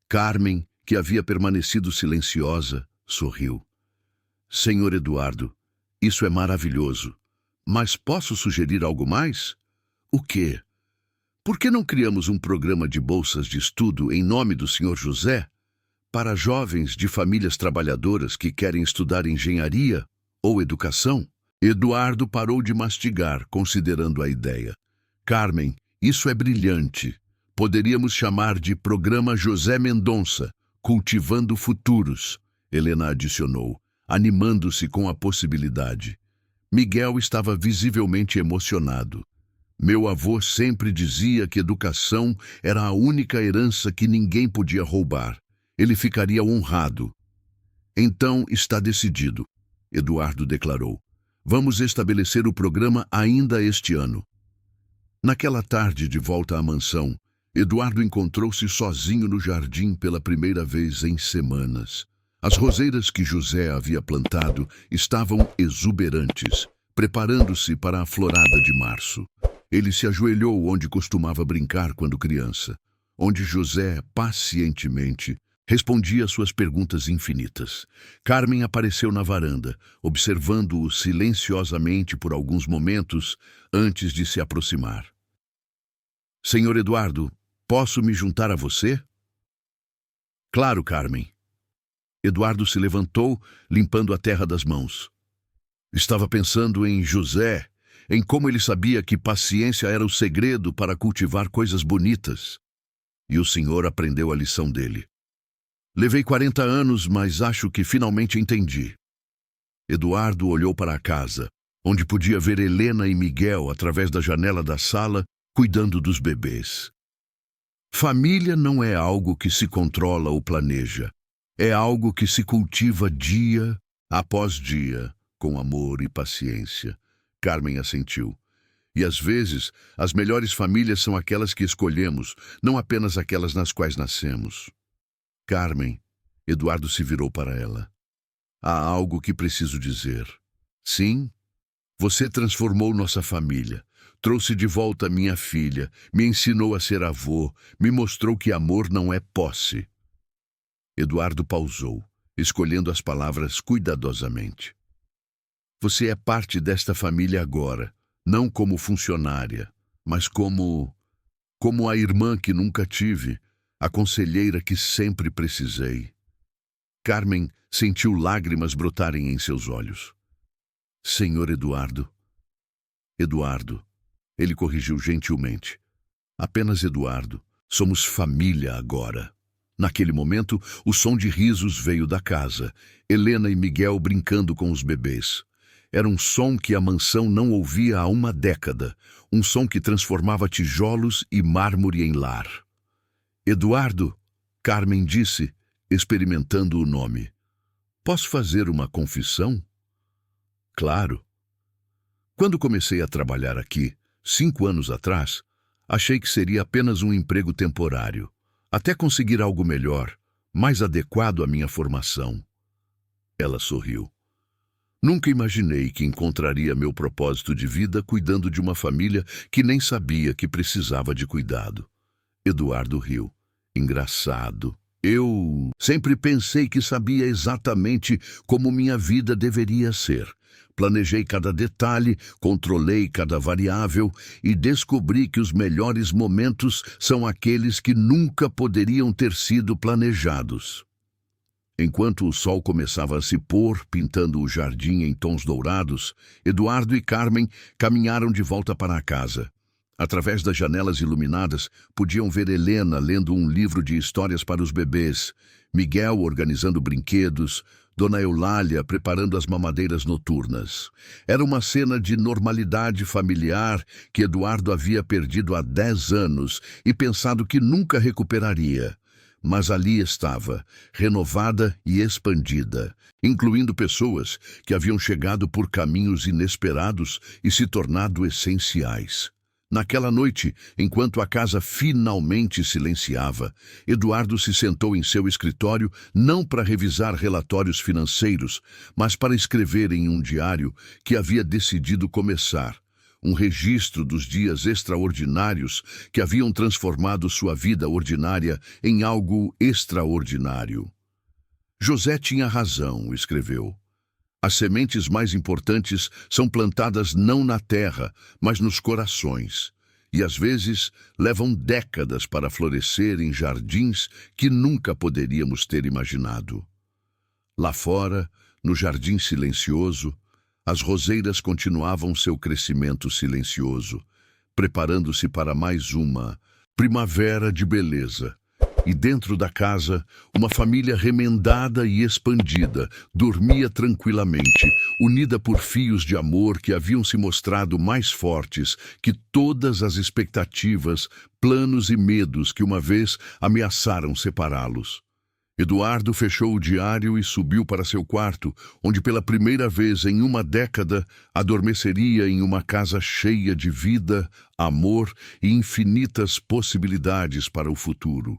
Carmen, que havia permanecido silenciosa, sorriu. Senhor Eduardo, isso é maravilhoso. Mas posso sugerir algo mais? O quê? Por que não criamos um programa de bolsas de estudo em nome do Sr. José para jovens de famílias trabalhadoras que querem estudar engenharia ou educação? Eduardo parou de mastigar, considerando a ideia. Carmen, isso é brilhante. Poderíamos chamar de Programa José Mendonça, Cultivando Futuros, Helena adicionou, animando-se com a possibilidade. Miguel estava visivelmente emocionado. Meu avô sempre dizia que educação era a única herança que ninguém podia roubar. Ele ficaria honrado. Então está decidido, Eduardo declarou. Vamos estabelecer o programa ainda este ano. Naquela tarde de volta à mansão, Eduardo encontrou-se sozinho no jardim pela primeira vez em semanas. As roseiras que José havia plantado estavam exuberantes, preparando-se para a florada de março. Ele se ajoelhou onde costumava brincar quando criança, onde José, pacientemente, respondia suas perguntas infinitas. Carmen apareceu na varanda, observando-o silenciosamente por alguns momentos antes de se aproximar. Senhor Eduardo, posso me juntar a você? Claro, Carmen. Eduardo se levantou, limpando a terra das mãos. Estava pensando em José, em como ele sabia que paciência era o segredo para cultivar coisas bonitas. E o senhor aprendeu a lição dele. Levei 40 anos, mas acho que finalmente entendi. Eduardo olhou para a casa, onde podia ver Helena e Miguel através da janela da sala, cuidando dos bebês. Família não é algo que se controla ou planeja. É algo que se cultiva dia após dia, com amor e paciência. Carmen assentiu. E às vezes, as melhores famílias são aquelas que escolhemos, não apenas aquelas nas quais nascemos. Carmen, Eduardo se virou para ela. Há algo que preciso dizer. Sim, você transformou nossa família, trouxe de volta minha filha, me ensinou a ser avô, me mostrou que amor não é posse. Eduardo pausou, escolhendo as palavras cuidadosamente. Você é parte desta família agora, não como funcionária, mas como a irmã que nunca tive, a conselheira que sempre precisei. Carmen sentiu lágrimas brotarem em seus olhos. Senhor Eduardo. Eduardo, ele corrigiu gentilmente. Apenas Eduardo. Somos família agora. Naquele momento, o som de risos veio da casa. Helena e Miguel brincando com os bebês. Era um som que a mansão não ouvia há uma década, um som que transformava tijolos e mármore em lar. Eduardo, Carmen disse, experimentando o nome. Posso fazer uma confissão? Claro. Quando comecei a trabalhar aqui, 5 anos atrás, achei que seria apenas um emprego temporário, até conseguir algo melhor, mais adequado à minha formação. Ela sorriu. Nunca imaginei que encontraria meu propósito de vida cuidando de uma família que nem sabia que precisava de cuidado. Eduardo riu. Engraçado. Eu sempre pensei que sabia exatamente como minha vida deveria ser. Planejei cada detalhe, controlei cada variável e descobri que os melhores momentos são aqueles que nunca poderiam ter sido planejados. Enquanto o sol começava a se pôr, pintando o jardim em tons dourados, Eduardo e Carmen caminharam de volta para a casa. Através das janelas iluminadas, podiam ver Helena lendo um livro de histórias para os bebês, Miguel organizando brinquedos, Dona Eulália preparando as mamadeiras noturnas. Era uma cena de normalidade familiar que Eduardo havia perdido há 10 anos e pensado que nunca recuperaria. Mas ali estava, renovada e expandida, incluindo pessoas que haviam chegado por caminhos inesperados e se tornado essenciais. Naquela noite, enquanto a casa finalmente silenciava, Eduardo se sentou em seu escritório não para revisar relatórios financeiros, mas para escrever em um diário que havia decidido começar. Um registro dos dias extraordinários que haviam transformado sua vida ordinária em algo extraordinário. José tinha razão, escreveu. As sementes mais importantes são plantadas não na terra, mas nos corações, e às vezes levam décadas para florescer em jardins que nunca poderíamos ter imaginado. Lá fora, no jardim silencioso, as roseiras continuavam seu crescimento silencioso, preparando-se para mais uma primavera de beleza. E dentro da casa, uma família remendada e expandida dormia tranquilamente, unida por fios de amor que haviam se mostrado mais fortes que todas as expectativas, planos e medos que uma vez ameaçaram separá-los. Eduardo fechou o diário e subiu para seu quarto, onde pela primeira vez em uma década adormeceria em uma casa cheia de vida, amor e infinitas possibilidades para o futuro.